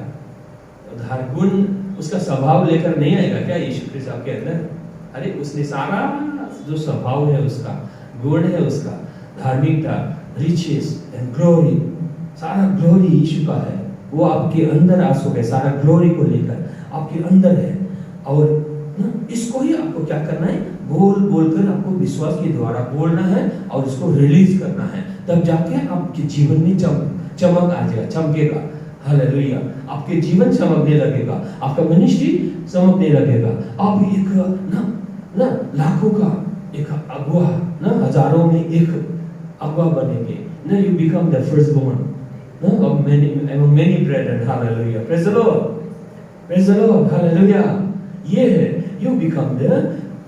गुण उसका स्वभाव लेकर नहीं आएगा क्या यीशु ख्रिस्त आपके अंदर? अरे उसने सारा जो स्वभाव है, उसका गुण है, उसका धार्मिकता, रिचेस एंड ग्लोरी, सारा ग्लोरी यीशु का है, वो आपके अंदर आ चुका है। सारा ग्लोरी को लेकर आपके अंदर है। और इसको ही आपको क्या करना है, बोलकर आपको विश्वास के द्वारा बोलना है और उसको रिलीज करना है। तब जाके आपके जीवन में चमक आ जाएगा, चमकेगा। हालेलुया, आपके जीवन चमकने लगेगा, आपका मिनिस्ट्री चमकने लगेगा। आप एक ना लाखों का एक अगुआ, ना हजारों में एक अगुआ बनेंगे ना। You become the first born of many brethren. Hallelujah, praise the Lord, praise the Lord, hallelujah. ये है, you become the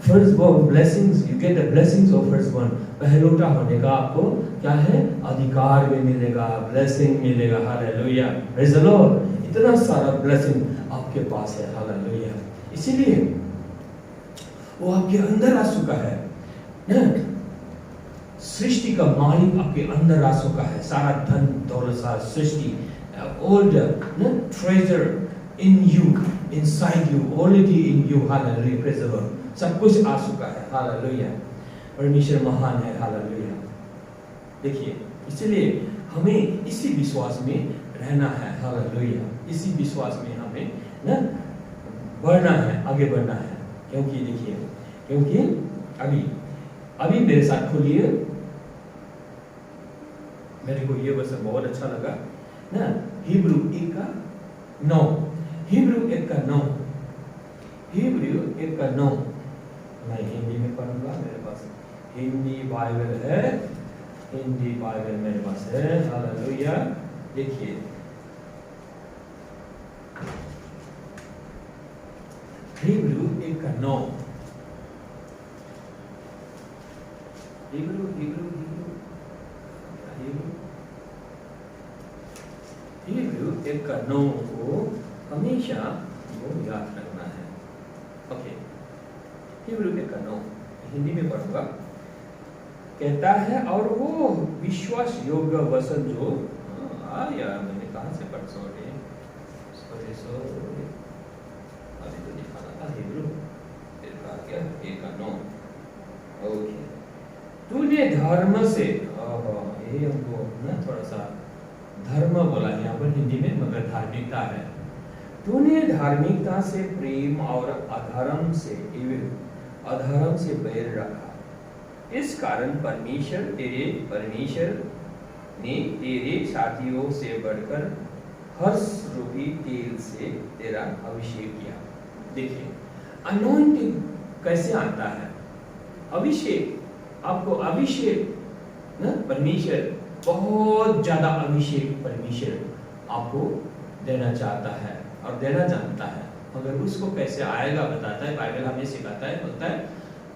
firstborn blessings, you get the blessings of firstborn. पहलौठा होने का आपको क्या है, अधिकार भी मिलेगा, ब्लेसिंग मिलेगा। Hallelujah, praise the Lord. इतना सारा ब्लेसिंग आपके पास है। हालेलुया, इसीलिए वो आपके अंदर आ चुका है ना। सृष्टि का मालिक आपके अंदर आ चुका है। सारा धन दौलत, सारा सृष्टि, all the treasure in you, inside you, already in you. Hallelujah, praise the Lord. सब कुछ आ चुका है। हालेलुया, परमेश्वर महान है। हालेलुया। देखिए, इसलिए हमें इसी विश्वास में रहना है। हालेलुया, इसी विश्वास में हमें ना बढ़ना है, आगे बढ़ना है। क्योंकि देखिए, क्योंकि अभी मेरे साथ खोलिए, मेरे को ये वचन बहुत अच्छा लगा ना, हिब्रू 1:9, हिब्रू 1:9, हिब्रू 1:9। मैं हिंदी में पढ़ूंगा, मेरे पास हिंदी बाइबल है, हिंदी बाइबल मेरे पास है। हालेलुया, देखिए, हिब्रू 1:9, हिब्रू 1:9 को हमेशा वो याद रखना है। ओके, हिब्रू 1:9 हिंदी में पढ़ूंगा। कहता है, और वो विश्वास योग्य वचन जो यार मैंने कहाँ से पढ़ सॉरी अभी तो दिखाना था। हिब्रू क्या 1:9। ओके, तूने धर्म से, ये हमको ना थोड़ा सा धर्म बोला यहाँ पर हिंदी में, मगर धार्मिकता है। तूने धार्मिकता से प्रेम और अधर्म से बैर रखा। इस कारण परमेश्वर ने तेरे साथियों से बढ़कर हर्ष रूपी तेल से तेरा अभिषेक किया। देखिए, अनॉइंटिंग कैसे आता है? अभिषेक, आपको अभिषेक ना, परमेश्वर बहुत ज्यादा अभिषेक परमेश्वर आपको देना चाहता है और देना जानता है। मगर उसको कैसे आएगा बताता है, बाइबल हमें सिखाता है, बोलता है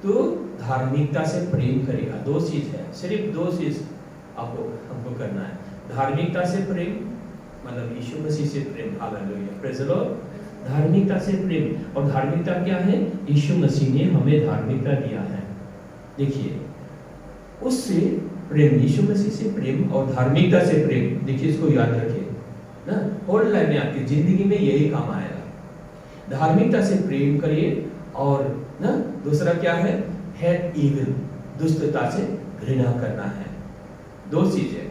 तो धार्मिकता से प्रेम करेगा। 2 चीज है, सिर्फ 2 चीज आपको हमको करना है, धार्मिकता से प्रेम मतलब यीशु मसीह से प्रेम, हालेलुया, प्रेज द लॉर्ड। धार्मिकता से प्रेम, और धार्मिकता क्या है? यीशु मसीह ने हमें धार्मिकता दिया है। देखिए, उससे प्रेम, यीशु मसीह से प्रेम और धार्मिकता से प्रेम, देखिए इसको याद रखिए ना, होल लाइफ में आपकी जिंदगी में यही काम आएगा। धार्मिकता से प्रेम करिए, और ना दूसरा क्या है? हेट इविल, दुष्टता से घृणा करना है। दो चीजें।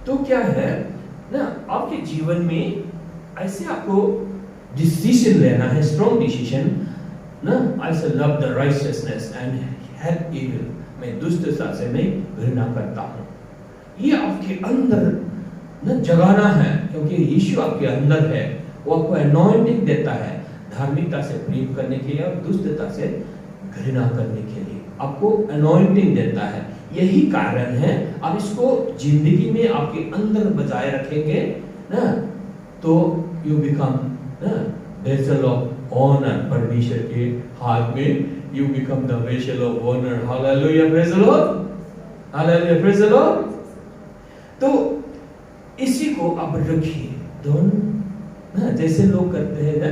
तो क्या है ना, आपके जीवन में ऐसे आपको डिसीजन लेना है, स्ट्रॉन्ग डिसीजन ना, आई से love the righteousness and hate evil, मैं दुष्टता से मैं घृणा करता हूँ। ये आपके अंदर ना जगाना है, क्योंकि यीशु आपके अंदर है, वो आपको अनॉइंटिंग देता है धार्मिकता से प्रेम करने के लिए और दुष्टता से घृणा करने के लिए, आपको अनॉइंटिंग देता है। यही कारण है, आप इसको जिंदगी में आपके अंदर बजाय रखेंगे ना, तो यू बिकम ना वेसल ऑफ ऑनर, परमेश्वर के हाथ में you become the vessel of honour. Hallelujah, praise the Lord, hallelujah, praise the Lord. तो इसी को आप रखिए, दोनों ना, जैसे लोग करते हैं ना,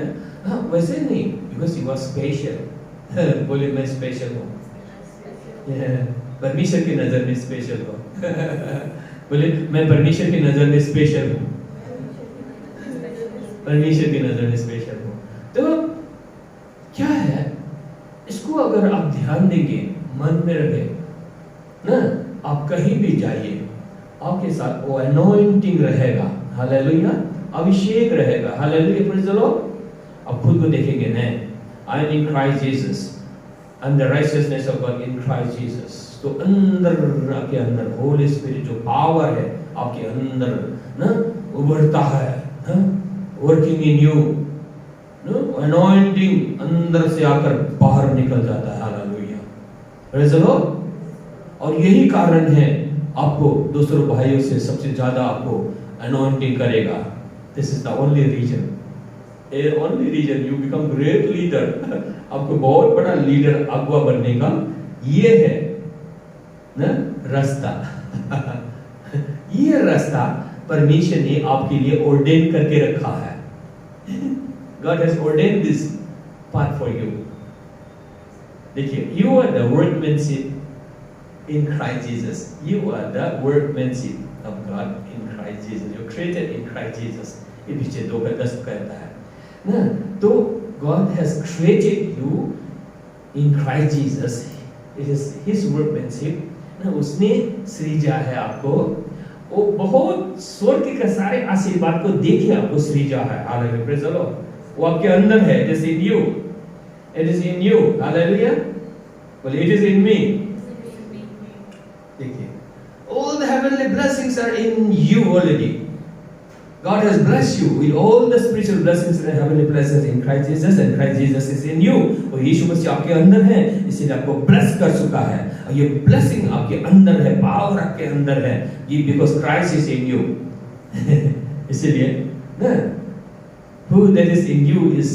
हाँ वैसे नहीं, बिकॉज यू आर स्पेशल। बोले मैं स्पेशल हूँ, परमेश्वर की नजर में स्पेशल हो। बोले मैं परमेश्वर की नजर में स्पेशल हूँ, परमेश्वर की नजर में स्पेशल हूँ। तो क्या है, इसको अगर आप ध्यान देंगे, मन में रहे ना, आप कहीं भी जाइए, आपके साथ वो अनॉइंटिंग रहेगा, हालेलुया, अभिषेक रहेगा, हालेलुया, प्रेज द लॉर्ड। आप खुद को देखेंगे ना, I M in Christ Jesus, I am the righteousness of God in Christ Jesus. तो अंदर, आपके अंदर होली स्पिरिट जो पावर है आपके अंदर ना उभरता है, वर्किंग इन यू, अनॉइंटिंग अंदर से आकर बाहर निकल जाता है, हालेलुया, प्रेज द लॉर्ड। और यही कारण है आपको दूसरों भाइयों से सबसे ज्यादा आपको अनॉइंटिंग करेगा। This is the only reason, only reason you become great leader. आपको बहुत बड़ा लीडर, अगुआ बनने का ये है ना रास्ता। ये रास्ता परमेश्वर ने आपके लिए ऑर्डेन करके रखा है। God has ordained this path for you. देखिए, you are the workmanship in Christ Jesus. You are the workmanship of God in Christ Jesus. You are created in Christ Jesus. ये पीछे 2:10 कहता है ना, तो God has created you in Christ Jesus. It is His workmanship. ना, उसने सृजा है आपको, वो बहुत स्वर्ग के सारे आशीर्वाद को देखे आपको सृजा है, हालेलुया, प्रेज द लॉर्ड। वो आपके अंदर है, it is in you, it is in you, hallelujah, बोले इट इज इन मी। देखिए, all the heavenly blessings are in you already. God has blessed you with all the spiritual blessings and heavenly blessings in Christ Jesus, and Christ Jesus is in you. और यीशु मसीह आपके अंदर है, इसीलिए आपको bless कर चुका है, और ये ब्लेसिंग आपके अंदर है, पावर आपके अंदर है, ये because Christ is in you. इसीलिए ना, who that is in you is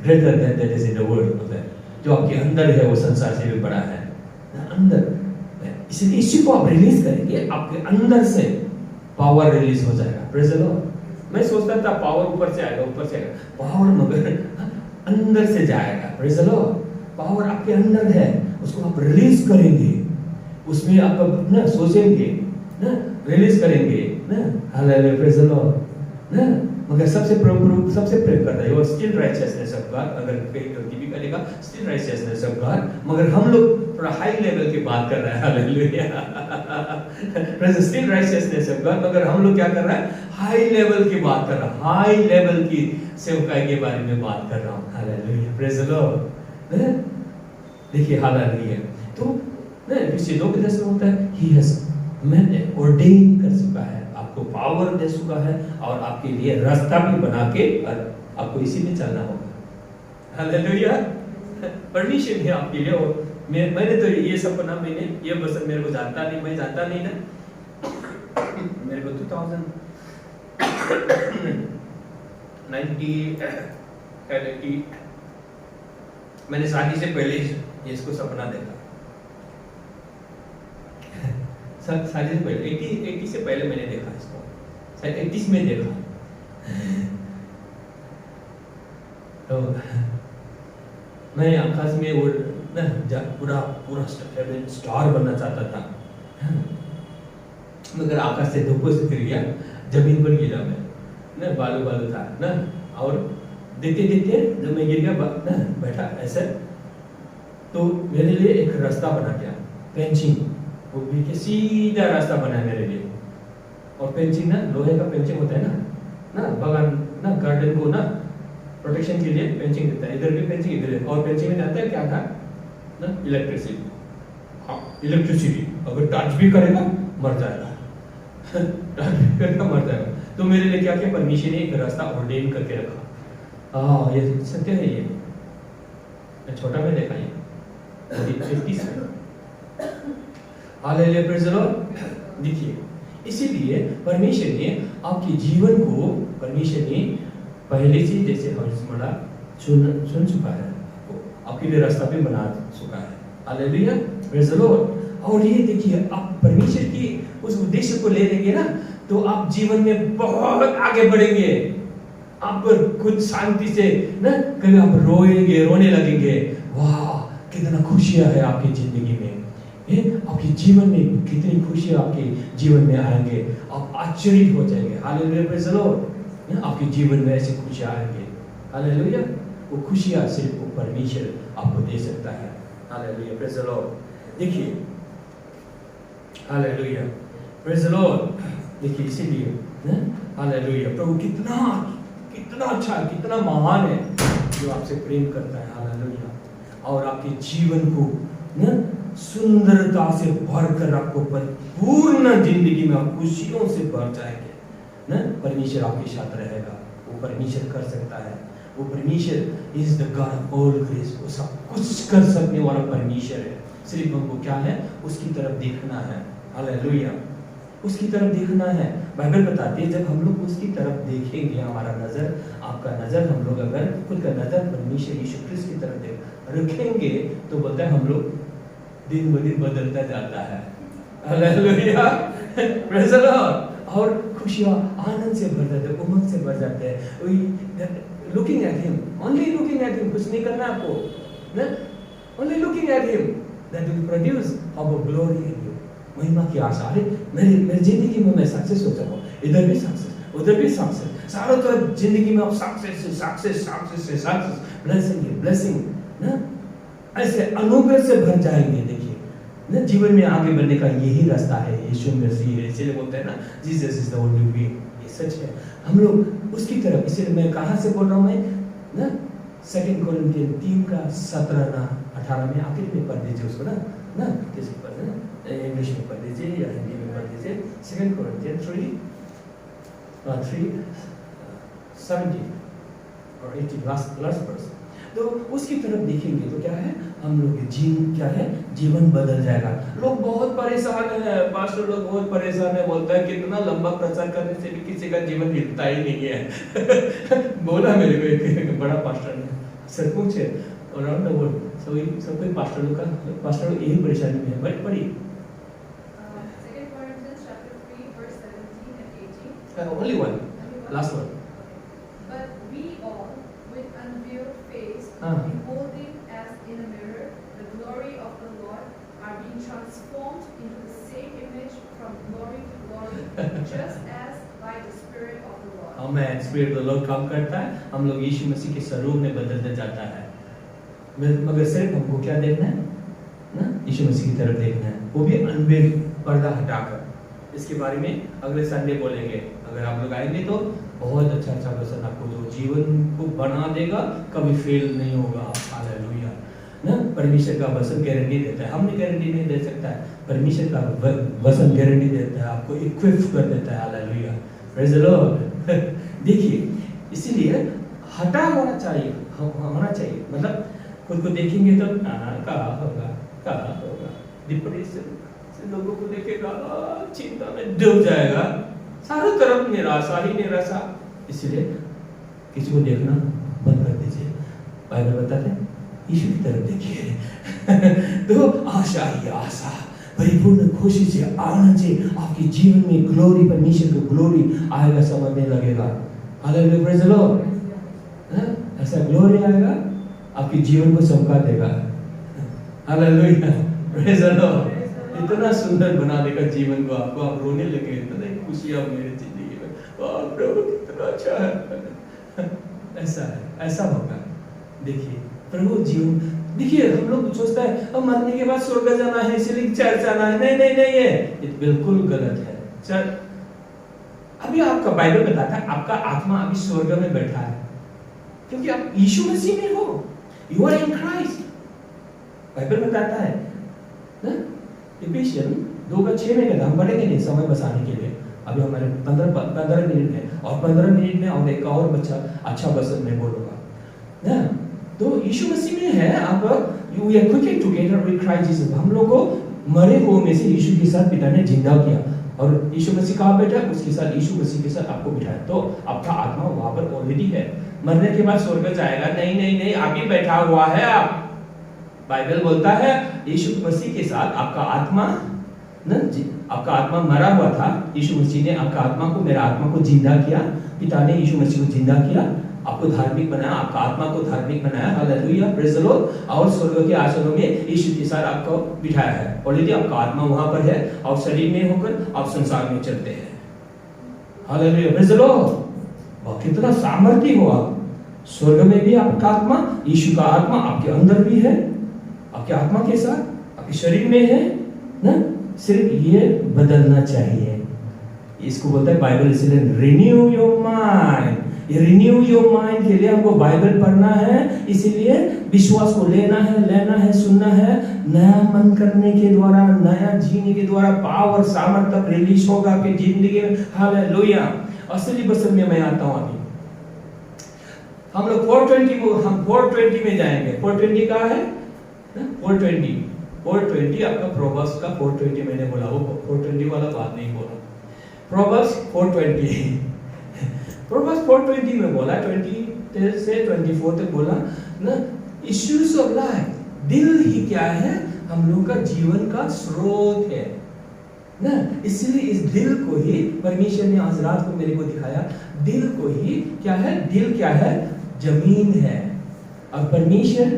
greater than that is in the world. जो आपके अंदर है वो संसार से भी बड़ा है, अंदर। इसलिए इसी को आप रिलीज करेंगे, आपके अंदर से पावर रिलीज हो जाएगा, प्रेज द लॉर्ड। मैं सोचता था पावर ऊपर से आएगा, ऊपर से आएगा, पावर मगर अंदर से जाएगा, प्रेज द लॉर्ड। पावर आपके अंदर है, उसको आप रिलीज करेंगे, उसमें आप ना सोचेंगे ना, रिलीज करेंगे ना, हालेलुया, प्रेज द लॉर्ड ना। मगर सबसे प्रेम करता है वो स्टिल राइचियसनेस ऑफ गॉड। अगर कहीं तो टीवी करेगा स्टिल राइचियसनेस ऑफ गॉड, मगर हम लोग थोड़ा हाई लेवल की बात कर रहे हैं, hallelujah, praise still righteousness of God, मगर हम लोग क्या कर रहा है, हाई लेवल की बात कर रहा हूं, हाई लेवल की सेवकाई के बारे में बात कर रहा हूं, हालेलुया, प्रेज द लॉर्ड। देखिए, हालेलुया। तो पीछे 2:10 में होता है, ही हैज मैंने ऑर्डेन कर चुका है, आपको पावर दे चुका है, और आपके लिए रास्ता भी बना के, और आपको इसी में चलना होगा, हालेलुया। परमिशन है आपके लिए। और मैंने तो ये सब बना, मैंने ये बस मेरे को जानता नहीं, मैं जानता नहीं ना, मेरे को 1990 मैंने शादी से पहले इसको सपना देखा, शादी से पहले 80 से पहले मैंने देखा इसको, शायद 80 में देखा, तो मैं आकाश में वो ना पूरा पूरा स्टार बनना चाहता था, मगर आकाश से धूपों से गिर गया, जमीन पर गिरा मैं ना, बालू बालू था ना, और देखते देखते जब मैं गिर गया ना बैठा ऐसे, तो मेरे लिए एक रास्ता बना गया, पेंचिंग, वो भी के सीधा रास्ता बना मेरे लिए। और पेंचिंग ना लोहे का पेंचिंग होता है ना बगान ना गार्डन को ना प्रोटेक्शन के लिए पेंचिंग देता है, इधर भी पेंचिंग इधर है। और पेंचिंग में जानते हैं क्या था ना, इलेक्ट्रिसिटी। हाँ इलेक्ट्रिसिटी अगर टच भी करेगा मर जाएगा, टच भी करेगा मर जाएगा। तो मेरे लिए क्या किया, परमेश्वर ने एक रास्ता ऑर्डेन करके रखा। हाँ ये सत्य है, ये छोटा में देखा ये हालेलुया प्रेज़ द लॉर्ड। देखिए इसीलिए परमेश्वर ने आपके जीवन को, परमेश्वर ने पहले से जैसे हमेशा सुन चुका है, आपके लिए रास्ता भी बना चुका है। Hallelujah praise the Lord. और ये देखिए आप परमेश्वर की उस उद्देश्य को ले लेंगे ना, तो आप जीवन में बहुत आगे बढ़ेंगे। आप खुद शांति से ना कभी आप रोने लगेंगे, वाह कितना खुशियां है आपकी जिंदगी में, आपके जीवन में कितनी खुशियां आपके जीवन में आएंगे, आप आश्चर्य हो जाएंगे। Hallelujah praise the Lord. आपके जीवन में ऐसी खुशियां आएंगे। हालेलुया। वो खुशियां सिर्फ वो परमेश्वर आपको दे सकता है। Hallelujah praise the Lord. देखिए हालेलुया प्रेज़ द लॉर्ड। देखिए इसीलिए हालेलुया, प्रभु कितना कितना अच्छा, कितना महान है जो आपसे प्रेम करता है। हालेलुया। और आपके जीवन को सुंदरता से भरकर आपको पूर्ण जिंदगी में आप खुशियों से भर जाएंगे ना। परमेश्वर आपके साथ रहेगा, वो परमेश्वर कर सकता है, वो परमेश्वर is the God of all grace, वो सब कुछ कर सकने वाला परमेश्वर है। सिर्फ हमको क्या है, उसकी तरफ देखना है। हालेलुया, उसकी तरफ देखना है। बाइबल बताती है जब हम लोग उसकी तरफ देखेंगे, हमारा नजर, आपका नजर, हम लोग अगर खुद का नजर परमेश्वर यीशु क्रिस्त की तरफ रखेंगे तो बोलता है हम लोग दिन ब दिन बदलता जाता है। Hallelujah praise the Lord. और खुशियां आनंद से भर जाते हैं, उमंग से भर जाते हैं। Looking at him, only looking at him, कुछ नहीं करना आपको ना, only looking at him that will produce our glory in you. महिमा की आशा। अरे मेरी जिंदगी में मैं सक्सेस हो जाऊँ, इधर भी सक्सेस, उधर भी सक्सेस, सारों तरफ जिंदगी में आप सक्सेस सक्सेस सक्सेस से सक्सेस, ब्लेसिंग ब्लेसिंग ना, ऐसे अनुभव से भर जाएंगे। देखिए ना, जीवन में आगे बढ़ने का यही रास्ता है, यीशु मसीह है। इसलिए बोलते हैं ना, Jesus is the only way. ये सच है, हम लोग उसकी तरफ। इसलिए मैं कहाँ से बोल रहा हूँ, मैं ना 2 कोरिन्थियन 3:17-18 में आखिर में पढ़ दीजिए उसको ना किसी पढ़ ना, इंग्लिश में पढ़ दीजिए या हिंदी में पढ़ दीजिए। 2 कोरिन्थियन 3:17 और 18 लास्ट वर्स। तो उसकी तरफ देखेंगे तो क्या है, हम लोग क्या है, जीवन बदल जाएगा। लोग बहुत परेशान है, पास्टर लोग बहुत परेशान है, बोलता है कितना लंबा प्रचार करने से भी किसी का जीवन हिलता ही नहीं है। बोला मेरे को एक बड़ा पास्टर ने, सचमुच है, अराउंड द वर्ल्ड सब कोई पास्टर लोग यही परेशानी में है। बड़ी बड़ी 2 Corinthians chapter 3 verse 17 and 18. Only one, last one. But we all, with unveiled face, beholding as in a mirror the glory of the Lord, are being transformed into the same image from glory to glory, just as by the Spirit of the Lord. Amen. Spirit of the Lord काम करता है, हम लोग यीशु मसीह के स्वरूप में बदलते जाता है। मगर सिर्फ हमको क्या देखना है ना, यीशु मसीह की तरफ देखना है, वो भी अनवेल पर्दा हटाकर। इसके बारे में अगले संडे बोलेंगे। अगर आप लोग आएंगे तो बहुत अच्छा वचन आपको जो जीवन को बना देगा, कभी फेल नहीं होगा। हालेलुया ना, परमेश्वर का वचन गारंटी देता है, हमने गारंटी नहीं दे सकता है, परमेश्वर का वचन गारंटी देता है, आपको इक्विप कर देता है। Hallelujah praise the Lord. देखिए इसीलिए हटा होना चाहिए, मतलब खुद को देखेंगे तो क्या होगा, डिप्रेशन से लोगों को देखेगा, चिंता में डूब जाएगा, चारों तरफ निराशा ही निराशा। इसलिए किसी को देखना बंद कर दीजिए। बाइबल बताते हैं यीशु की तरफ देखिए। तो आशा ही आशा, परिपूर्ण खुशी से, आनंद से आपके जीवन में ग्लोरी, परमेश्वर की ग्लोरी आएगा, समझने लगेगा। Hallelujah, praise the Lord. ऐसा ग्लोरी आएगा, आपके जीवन को चमका देगा। Hallelujah, praise the Lord. इतना सुंदर बना देगा जीवन को आपको, आप रोने लगे, इतना खुशी आप मेरी जिंदगी में, वाह प्रभु कितना अच्छा है। ऐसा है, ऐसा होगा। देखिए प्रभु जीवन, देखिए हम लोग सोचता है अब मरने के बाद स्वर्ग जाना है इसलिए चर्च जाना है, नहीं नहीं नहीं, ये बिल्कुल गलत है। चल अभी आपका बाइबल बताता है आपका आत्मा अभी स्वर्ग में बैठा है, क्योंकि आप यीशु मसीह में हो, you are in Christ. Bible बताता है ना, इफिसियन 2:6 में कहता, हम पढ़ेंगे नहीं समय बचाने के लिए, अभी हमारे 15 मिनट है, और 15 मिनट में और एक और अच्छा वचन मैं बोलूंगा ना। तो यीशु मसीह में है आप, you are quickened together with Christ Jesus. हम लोग को मरे हुए में से यीशु के साथ पिता ने जिंदा किया, और यीशु मसीह कहाँ बैठा, उसके साथ यीशु मसीह के साथ आपको बिठाया, तो आपका आत्मा वहां पर ऑलरेडी है। मरने के बाद स्वर्ग जाएगा, नहीं नहीं नहीं, आगे बैठा हुआ है आप। बाइबल बोलता है यीशु मसीह के साथ आपका आत्मा ना, आपका आत्मा मरा हुआ था, यीशु मसीह ने आपका आत्मा को, मेरा आत्मा को जिंदा किया, पिता ने यीशु मसीह को जिंदा किया, आपको धार्मिक बनाया, आपका आत्मा को धार्मिक बनाया। Hallelujah, praise the Lord. और स्वर्ग के आसनों में यीशु के साथ आपको बिठाया है, ऑलरेडी आपका आत्मा वहां पर है, और शरीर में होकर आप संसार में चलते हैं। Hallelujah, praise the Lord. और कितना सामर्थ्य हो आप, स्वर्ग में भी आपका आत्मा, यीशु का आत्मा आपके अंदर भी है, आपके आत्मा के साथ आपके शरीर में है ना। सिर्फ ये बदलना चाहिए, इसको बोलता है बाइबल, इसलिए रिन्यू योर माइंड। ये रिन्यू योर माइंड के लिए हमको बाइबल पढ़ना है, इसीलिए विश्वास को लेना है, सुनना है, नया मन करने के द्वारा, नया जीने के द्वारा पावर सामर्थ्य रिलीज होगा आपकी जिंदगी में। हालेलुया। असली वचन में मैं आता हूं। अभी हम लोग 420 में जाएंगे। 420 कहाँ है? 420 आपका प्रोवर्ब्स का 420 मैंने बोला, वो 420 वाला बात नहीं बोला। प्रोवर्ब्स 420 प्रोवर्ब्स 420 में बोला, 20 से 24 तक बोला ना, इश्यूज ऑफ लाइफ। दिल ही क्या है? हम लोग का जीवन का स्रोत है ना, इसलिए इस दिल को ही परमेश्वर ने आज रात को मेरे को दिखाया। दिल को ही क्या है? दिल क्या है? जमीन है। और परमेश्वर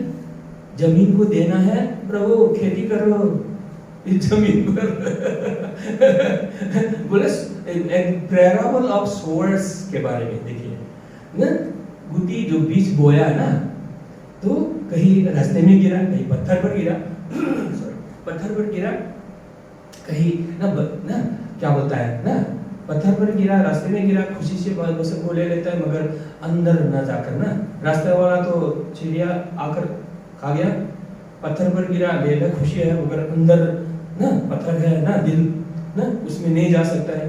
जमीन को देना है, प्रभु खेती करो इस जमीन पर। बोले पैराबल ऑफ सोअर्स के बारे में देखिए ना, गुटी जो बीज बोया ना, तो कहीं रास्ते में गिरा, कहीं पत्थर पर गिरा पत्थर पर गिरा, कहीं ना क्या बोलता है ना, पत्थर पर गिरा, रास्ते में गिरा, खुशी से बस को ले लेता है, मगर अंदर ना जाकर ना, रास्ते वाला तो चिड़िया आकर खा गया, पत्थर पर गिरा, ले ले खुशी है, मगर अंदर ना पत्थर है ना, दिल ना उसमें नहीं जा सकता है।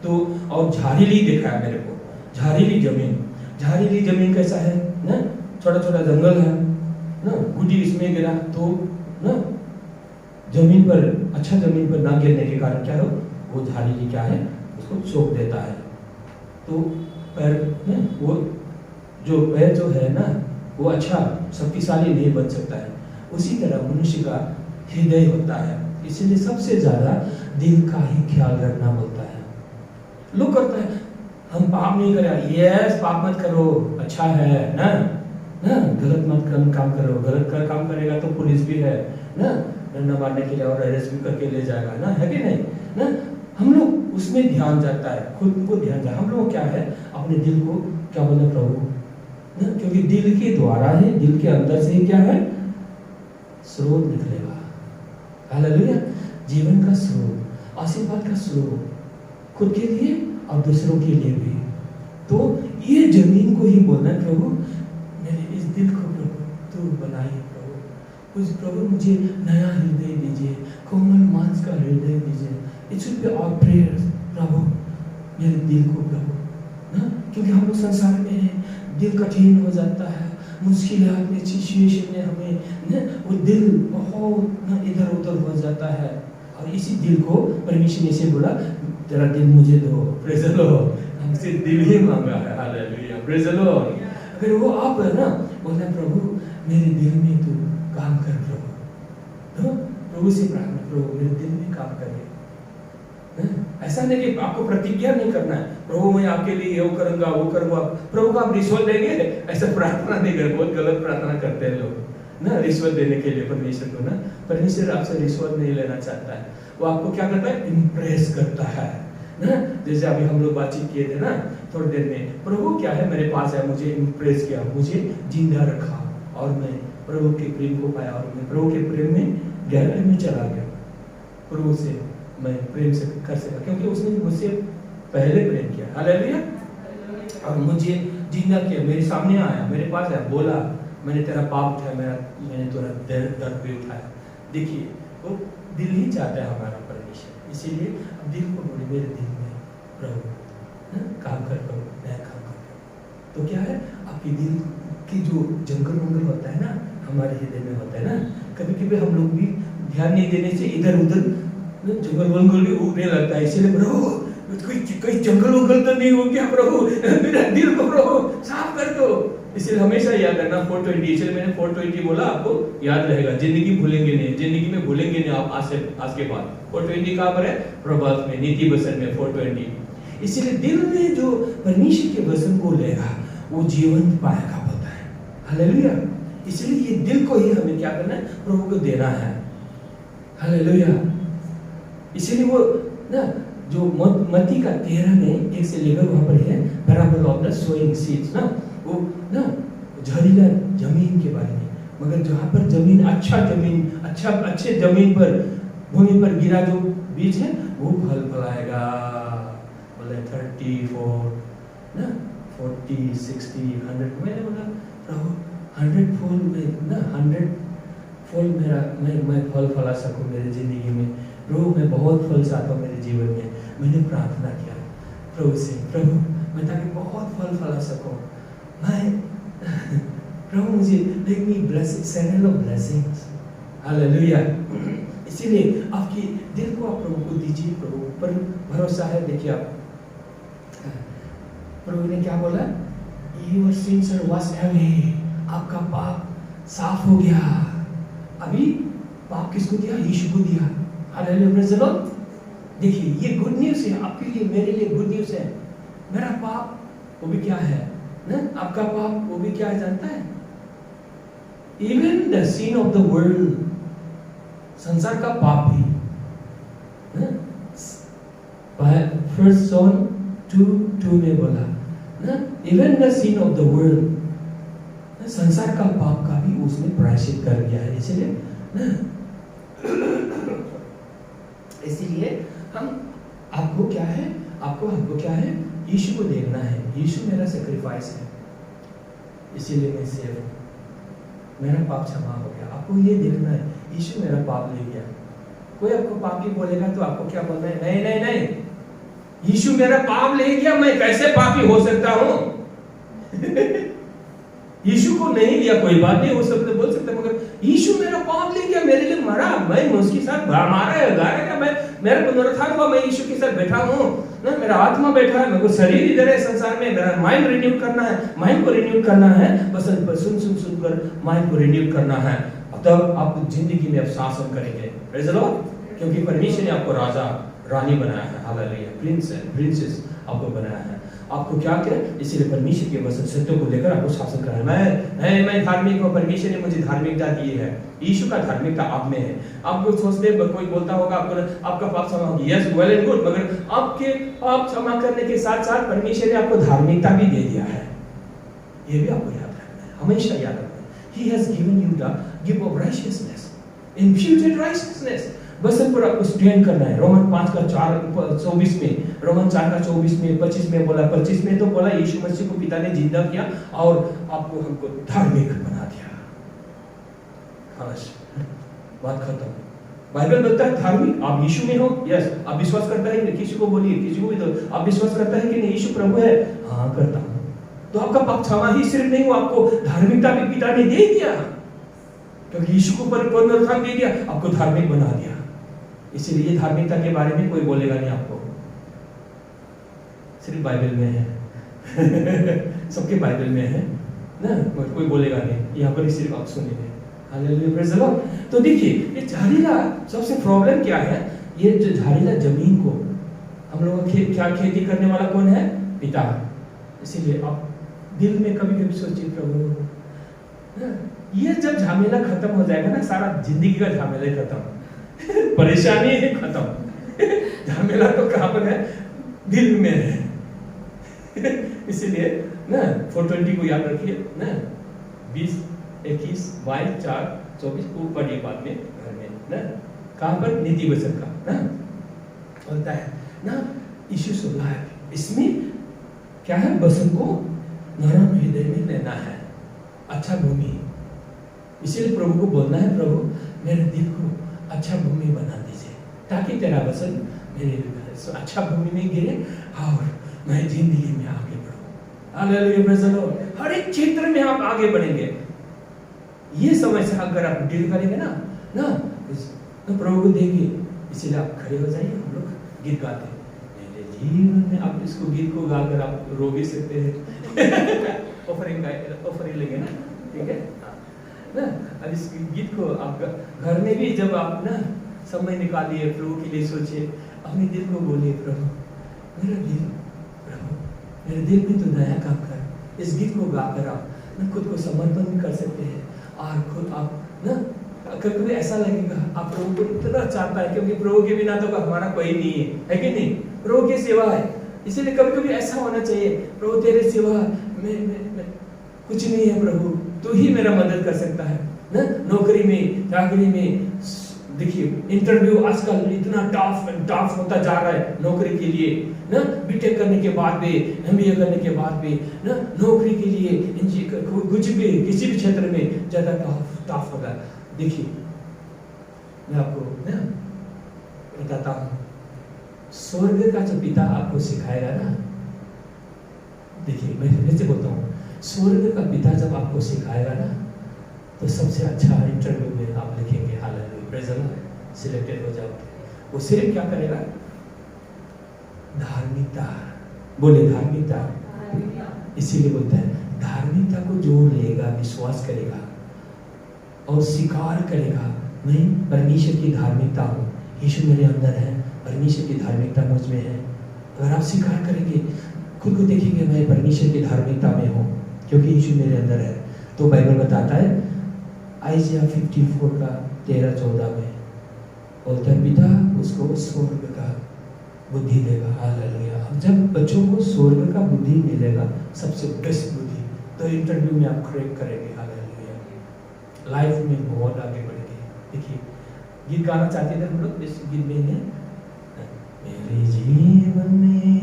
तो और झाड़ीली देखा है मेरे को, झाड़ीली जमीन कैसा है ना, छोटा छोटा जंगल है ना, गुटी इसमें गिरा तो ना जमीन पर, अच्छा जमीन पर ना गिरने के कारण क्या हो, वो झाड़ीली क्या है, उसको चोक देता है। तो पैर ना, वो जो पैर जो है ना, वो अच्छा शक्तिशाली नहीं बन सकता है। उसी तरह मनुष्य का हृदय होता है, इसलिए सबसे ज्यादा दिल का ही ख्याल रखना बोलता है। लोग करता है हम पाप नहीं करें, यस पाप मत करो, अच्छा है ना, गलत मत काम करो, गलत का काम करेगा तो पुलिस भी है ना, डंडा मारने के लिए और अरेस्ट भी करके ले जाएगा ना, है कि नहीं ना। हम लोग उसमें ध्यान जाता है, खुद को ध्यान जाता है। हम लोग क्या है, अपने दिल को क्या बोले प्रभु ना, क्योंकि दिल के द्वारा है, दिल के अंदर से ही क्या है, स्रोत निकलेगा। हालेलुया। जीवन का स्रोत, आशीर्वाद का स्रोत, खुद के लिए और दूसरों के लिए भी। तो ये जमीन को ही बोलना है, प्रभु मेरे इस दिल को प्रभु तू बनाइए, प्रभु मुझे नया हृदय दीजिए, कोमल मांस का हृदय दीजिए। It should be our prayers, प्रभु मेरे दिल को प्रभु ना, क्योंकि हम लोग संसार में हैं, दिल कठिन हो जाता है, मुश्किलात में, सिचुएशन में हमें ना वो दिल बहुत ना इधर उधर हो जाता है। और इसी दिल को परमेश्वर ने से बोला, तेरा दिल मुझे दो, प्रेज़ द लॉर्ड। हमसे दिल ही मांगा है, हालेलुया, प्रेज़ द लॉर्ड। फिर वो आप है ना बोलना, प्रभु मेरे दिल में तू काम कर प्रभु, तो प्रभु से प्रार्थना, प्रभु मेरे दिल में काम करे। ऐसा नहीं कि आपको प्रतिज्ञा नहीं करना है, प्रभु मैं आपके लिए ये करूंगा वो करूंगा, प्रभु को आप रिश्वत देंगे? ऐसा प्रार्थना नहीं कर, बहुत गलत प्रार्थना करते हैं लोग ना, रिश्वत देने के लिए परमेश्वर को ना। परमेश्वर आपसे रिश्वत नहीं लेना चाहता है, वो आपको क्या करता है? इम्प्रेस करता है ना। जैसे अभी हम लोग बातचीत किए थे ना थोड़ी देर में, प्रभु क्या है मेरे पास है, मुझे इम्प्रेस किया, मुझे जिंदा रखा और मैं प्रभु के प्रेम को पाया और मैं प्रभु के प्रेम में गहराई में चला गया। प्रभु से मैं प्रेम से कर सका क्योंकि उसने मुझसे पहले प्रेम किया। हालेलुया। और मुझे जिंदा किया, मेरे सामने आया, मेरे पास आया, बोला मैंने तेरा पाप उठाया, मैंने तेरा दर्द भी उठाया। देखिए वो दिल ही चाहता है हमारा परमेश्वर, इसीलिए अब दिल को बोले मेरे दिल में प्रभु काम कर दो, नया काम कर दो। तो क्या है, आपके दिल की जो जंगल वंगल होता है ना, हमारे हृदय में होता है ना, कभी कभी हम लोग भी ध्यान नहीं देने से इधर उधर जंगल वंगल भी उगने लगता है। इसीलिए प्रभु कोई जंगल वंगल तो नहीं हो गया प्रभु, मेरा दिल को प्रभु साफ कर दो। इसलिए हमेशा याद रखना 420, इसलिए मैंने 420 बोला, आपको याद रहेगा, जिंदगी भूलेंगे नहीं, जिंदगी में भूलेंगे नहीं आप आज के बाद। 420 कहाँ पर है? प्रभात में, नीति वचन में 420। इसलिए दिल में जो परमेश्वर के वचन को लेगा वो जीवंत पाएगा, पता है। हालेलुया। इसलिए ये दिल को ही हमें क्या करना है? प्रभु को देना है। हालेलुया। इसीलिए वो ना जो मत्ती का 13 में 1 से लेकर वहां पर है parable of the sowing seeds ना, वो ना जहरीला जमीन के बारे में, मगर जहां पर जमीन अच्छे जमीन पर भूमि पर गिरा जो बीज है वो फल फलाएगा। बोले 34 ना 40 60 100। मैंने बोला प्रभु 100 फूल में ना 100 फल मेरा मैं फल फला सकूं मेरे जिंदगी में। प्रभु मैं बहुत फल चाहता हूँ मेरे जीवन में। मैंने प्रार्थना किया प्रभु से, प्रभु मैं ताकि बहुत फल फला सकूं, मैं प्रभु मुझे let me bless sandal of blessings. Hallelujah. इसीलिए आपकी दिल को आप प्रभु को दीजिए, प्रभु पर भरोसा है। देखिए आप प्रभु ने क्या बोला? Your sins are washed away, आपका पाप साफ हो गया। अभी पाप किसको दिया? यीशु को दिया। Hallelujah, praise the Lord. देखिए ये गुड न्यूज़ है आपके लिए, मेरे लिए गुड न्यूज़ है। मेरा पाप वो भी क्या है ना, आपका पाप वो भी क्या है जानता है? Even the sin of the world, संसार का पाप भी फर्स्ट जॉन 2:2 में बोला ना, even the sin of the world, संसार का पाप का भी उसने प्रायश्चित कर दिया है। इसलिए ना इसीलिए हम आपको क्या है, हमको क्या है? यीशु को देखना है। यीशु मेरा सैक्रिफाइस है, इसीलिए मैं सेव हूं, मेरा पाप क्षमा हो गया। आपको ये देखना है यीशु मेरा पाप ले गया। कोई आपको पापी बोलेगा तो आपको क्या बोलना है? नहीं नहीं नहीं, यीशु मेरा पाप ले गया, मैं कैसे पापी हो सकता हूं? यीशु को नहीं लिया कोई बात नहीं, वो सब बोल सकते, मगर यीशु मेरा पाप ले गया, मेरे लिए मरा, मैं उसके साथ मारा है, गाया, मैं मेरा पुनरुत्थान हुआ, मैं यीशु के साथ बैठा हूँ ना, मेरा आत्मा बैठा है, मेरे को शरीर इधर है संसार में, मेरा माइंड रिन्यू करना है, माइंड को रिन्यू करना है, बस सुन कर माइंड को रिन्यू करना है। तब आप जिंदगी में आप शासन करेंगे, प्रेज़ द लॉर्ड, क्योंकि परमेश्वर ने आपको राजा रानी बनाया है। हालेलुया, प्रिंस एंड प्रिंसेस आपको बनाया है। आपको क्या किया? इसीलिए परमेश्वर के वचन सत्य को लेकर आपको शासन करना है। मैं धार्मिक हूँ, परमेश्वर ने मुझे धार्मिकता दी है, यीशु का धार्मिकता आप में है। आप लोग सोचते हैं कोई बोलता होगा आपका पाप क्षमा हो गया, यस वेल एंड गुड, मगर आपके पाप क्षमा करने के साथ साथ परमेश्वर ने आपको धार्मिकता भी दे दिया है। ये भी आपको याद रखना है, हमेशा याद रखना है। He has given you the gift of righteousness, imputed righteousness। बस पर आपको स्टैंड करना है। रोमन 5:24 में, रोमन 4:24 में, 25 में बोला, 25 में तो बोला यीशु मसीह को पिता ने जिंदा किया और आपको हमको धार्मिक बना दिया। बात खत्म। बाइबल बोलता है धार्मिक आप यीशु में हो, यस। आप विश्वास करता है कि किसी को बोलिए, किसी को भी तो आप विश्वास करता है कि नहीं यीशु प्रभु है? हाँ करता हूँ। तो आपका पाप क्षमा ही सिर्फ नहीं हुआ, आपको धार्मिकता भी पिता ने दे दिया, क्योंकि यीशु को पुनरुत्थान दे दिया, आपको धार्मिक बना दिया। इसीलिए धार्मिकता के बारे में कोई बोलेगा नहीं आपको, सिर्फ बाइबल में है। सबके बाइबल में है ना, कोई बोलेगा नहीं, यहाँ पर सिर्फ आप सुनेंगे। Hallelujah, praise the Lord. तो देखिए ये जहरीला, सबसे प्रॉब्लम क्या है? ये जो जहरीला जमीन को हम लोगों क्या खेती करने वाला कौन है? पिता। इसीलिए आप दिल में कभी कभी सोचिए प्रभु, ये जब झमेला खत्म हो जाएगा ना, सारा जिंदगी का झमेला ही खत्म, परेशानी ही खत्म। झमेला तो कहाँ पर है? दिल में है। इसीलिए ना 420 को याद रखिए ना, 20, 21, 22, 4, 24 को पढ़िए बाद में घर में ना, कहाँ पर? नीति वचन का ना होता है ना, इश्यूज ऑफ लाइफ। इसमें क्या है? वचन को नरम हृदय में लेना है, अच्छा भूमि। इसीलिए प्रभु को बोलना है, प्रभु मेरे दिल को अच्छा भूमि बना दीजिए, ताकि तेरा वचन मेरे अच्छा भूमि में गिरे और मैं जिंदगी में आगे बढ़ूं। Hallelujah, praise the lord. हर एक क्षेत्र में आप आगे बढ़ेंगे। ये समय से अगर आप डील करेंगे ना तो प्रभु को देंगे। इसीलिए आप खड़े हो जाइए, हम लोग गीत गाते हैं, मेरे जीवन में। आप इसको गीत को गाकर आप रो भी सकते हैं। ऑफरिंग लेंगे ना, ठीक है ना। अब इस गीत को आप घर में भी जब आप ना समय निकालिए, प्रभु के लिए सोचिए, अपने दिल को बोलिए, प्रभु मेरा दिल, प्रभु मेरे दिल में तो नया काम कर। इस गीत को गाकर आप ना खुद को समर्पण भी कर सकते हैं, और खुद आप ना कभी ऐसा लगेगा आप प्रभु को इतना चाहता है, क्योंकि प्रभु के बिना तो हमारा कोई नहीं है कि नहीं? प्रभु की सेवा है। इसीलिए कभी कभी ऐसा होना चाहिए, प्रभु तेरे सिवा मैं कुछ नहीं है, प्रभु तू ही मेरा मदद कर सकता है ना। नौकरी में, चाकरी में, देखिए इंटरव्यू आजकल इतना टफ होता जा रहा है नौकरी के लिए ना। बीटेक करने के बाद भी, एमबीए करने के बाद भी ना, नौकरी के लिए कुछ भी किसी भी क्षेत्र में ज्यादा टफ होगा। देखिए मैं आपको ना बताता हूँ, स्वर्ग का जो पिता आपको सिखाएगा ना, देखिए मैं फिर से बोलता हूँ, स्वर्ग का पिता जब आपको सिखाएगा ना, तो सबसे अच्छा इंटरव्यू में आप लिखेंगे hallelujah, praise the Lord, selected हो जाओगे। वो सिर्फ क्या करेगा? धार्मिकता, बोले धार्मिकता। इसीलिए बोलता है धार्मिकता को जो लेगा, विश्वास करेगा और स्वीकार करेगा, मैं परमेश्वर की धार्मिकता हूँ, यीशु मेरे अंदर है, परमेश्वर की धार्मिकता मुझ में है। अगर आप स्वीकार करेंगे, खुद को देखेंगे मैं परमेश्वर की धार्मिकता में हूँ क्योंकि यीशु मेरे अंदर है, तो बाइबल बताता है आइज़िया 54 का 13-14 में बोलता है पिता उसको स्वर्ग का बुद्धि देगा। हालेलुया। अब जब बच्चों को स्वर्ग का बुद्धि मिलेगा, सबसे बेस्ट बुद्धि, तो इंटरव्यू में आप क्रैक करेंगे। हालेलुया, लाइफ में बहुत आगे बढ़ेंगे। देखिए गीत गाना चाहते थे हम लोग, इस गीत में है मेरे जीवन में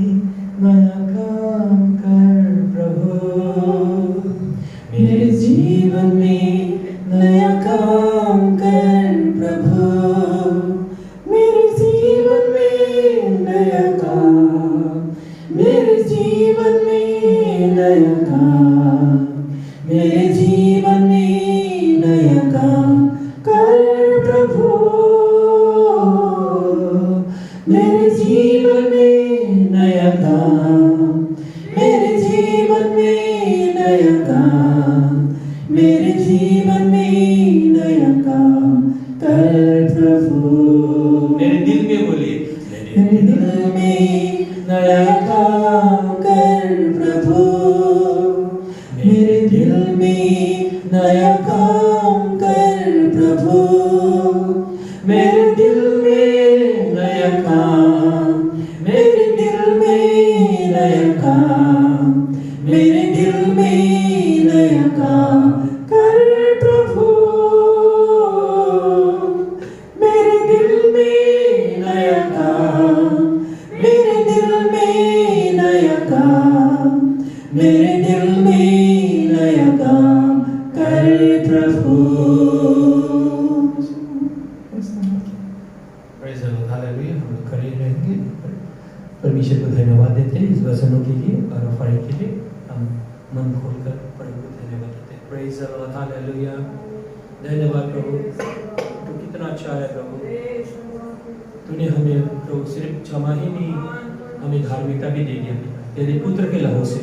नया काम कर प्रभु, मेरे जीवन में नया काम कर प्रभु, मेरे जीवन में नया काम, मेरे जीवन में नया काम, मेरे जीवन में नया काम कर प्रभु, मेरे जीवन में नया काम, मेरे जीवन में नया काम, मेरे जीवन में नया काम कर प्रभु। मेरे दिल में बोलिए, मेरे दिल में नया काम कर प्रभु, मेरे दिल में नया काम कर प्रभु, मेरे दिल में नया काम, मेरे दिल में नया काम, मेरे दिल में नया काम कर प्रभु, मेरे दिल में नया काम, मेरे दिल में नया काम, मेरे दिल में नया काम कर प्रभु। Praise the Lord, hallelujah. हम लोग खड़े रहेंगे, परमेश्वर को धन्यवाद देते हैं इस वचनों के लिए और ऑफरिंग के लिए। हम मन खोलकर प्रभु को धन्यवाद देते हैं। Praise the Lord, hallelujah. धन्यवाद प्रभु, तू कितना अच्छा है प्रभु। तूने हमें प्रभु सिर्फ क्षमा ही नहीं, हमें धार्मिकता भी दे दिया तेरे पुत्र के लहू से।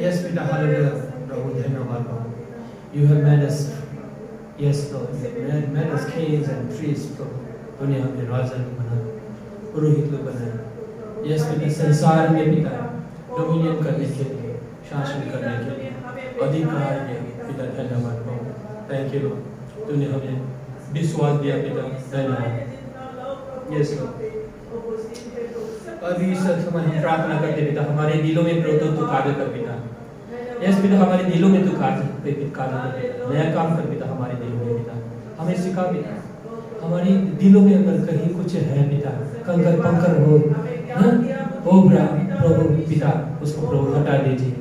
यस बेटा, हालेलुया प्रभु, धन्यवाद प्रभु। You have made us, yes lord, made us kings and priests प्रभु। तूने हमें राजा बना पुरोहित लोग बनाए। यस पिता, संसार में पिता डोमिनियन करने के लिए, शासन करने के लिए अधिकार दिया पिता। धन्यवाद प्रभु, थैंक यू लॉर्ड, तूने हमें विश्वास दिया पिता, धन्यवाद। यस लॉर्ड, अभी इस समय हम प्रार्थना करते पिता, हमारे दिलों में प्रभु तू कार्य कर पिता। यस पिता, हमारे दिलों में तू कार्य कर पिता, नया काम कर पिता हमारे दिलों में पिता, हमें सिखा पिता। हमारी दिलों में अगर कहीं कुछ है पिता, कंकर पंकर हो ओ प्रभु पिता, उसको प्रभु हटा दीजिए।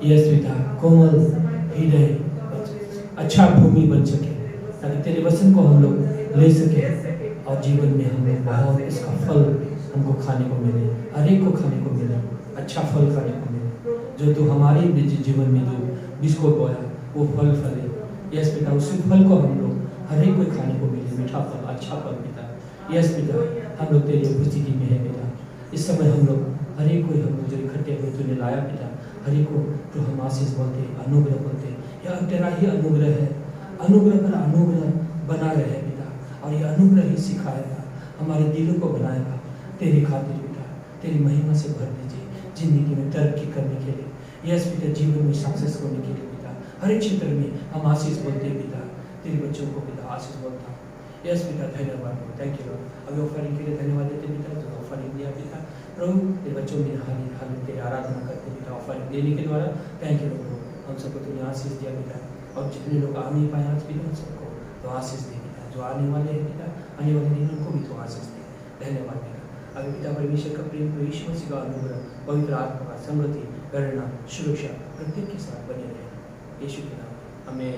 यस पिता, कोमल हृदय अच्छा भूमि बन सके, ताकि तेरे वचन को हम लोग ले सके और जीवन में हम लोग बहुत इसका फल हमको खाने को मिले, हर एक को खाने को मिले, अच्छा फल खाने को मिले। जो तू हमारे जीवन में जो बीज को बोया वो फल फले। यस पिता, उसी फल को हम लोग हर एक को खाने को मिले, मीठा फल, अच्छा फल पिता। यस पिता, हम लोग तेरी उपस्थिति में है पिता। इस समय हम लोग हर एक को हम लोग जो इकट्ठे हुए तूने लाया पिता, हर एक को जो हम आशीष बोलते, अनुग्रह बोलते, यह तेरा ही अनुग्रह है। अनुग्रह पर अनुग्रह बना रहे पिता, और ये अनुग्रह ही सिखाएगा, हमारे दिलों को बनाएगा तेरी खातिर पिता। तेरी महिमा से भर दीजिए जिंदगी में तरक्की करने के लिए। यस पिता, जीवन में सक्सेस होने के लिए पिता, हर एक क्षेत्र में हम आशीष बोलते पिता, तेरे बच्चों को पिता आशीष बोलता। यस पिता, धन्यवाद, थैंक यू। अभी ऑफरिंग के लिए धन्यवाद देते पिता, जो ऑफरिंग दिया पिता प्रभु, तेरे बच्चों में हाल तेरी आराधना करते पिता, ऑफरिंग देने के द्वारा थैंक यू प्रभु। हम सबको तूने आशीष दिया पिता, और जितने लोग आ नहीं पाए आज पिता, उन सबको तो आशीष दे पिता, जो आने वाले हैं पिता, आने वाले दिन उनको भी तो आशीष दे। धन्यवाद पिता। अभी पिता परमेश्वर का प्रेम, यीशु मसीह का अनुग्रह, पवित्र आत्मा का समृद्धि, प्रेरणा, सुरक्षा प्रत्येक के साथ बने रहे, यीशु के नाम। हमें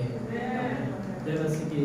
जय मसीह की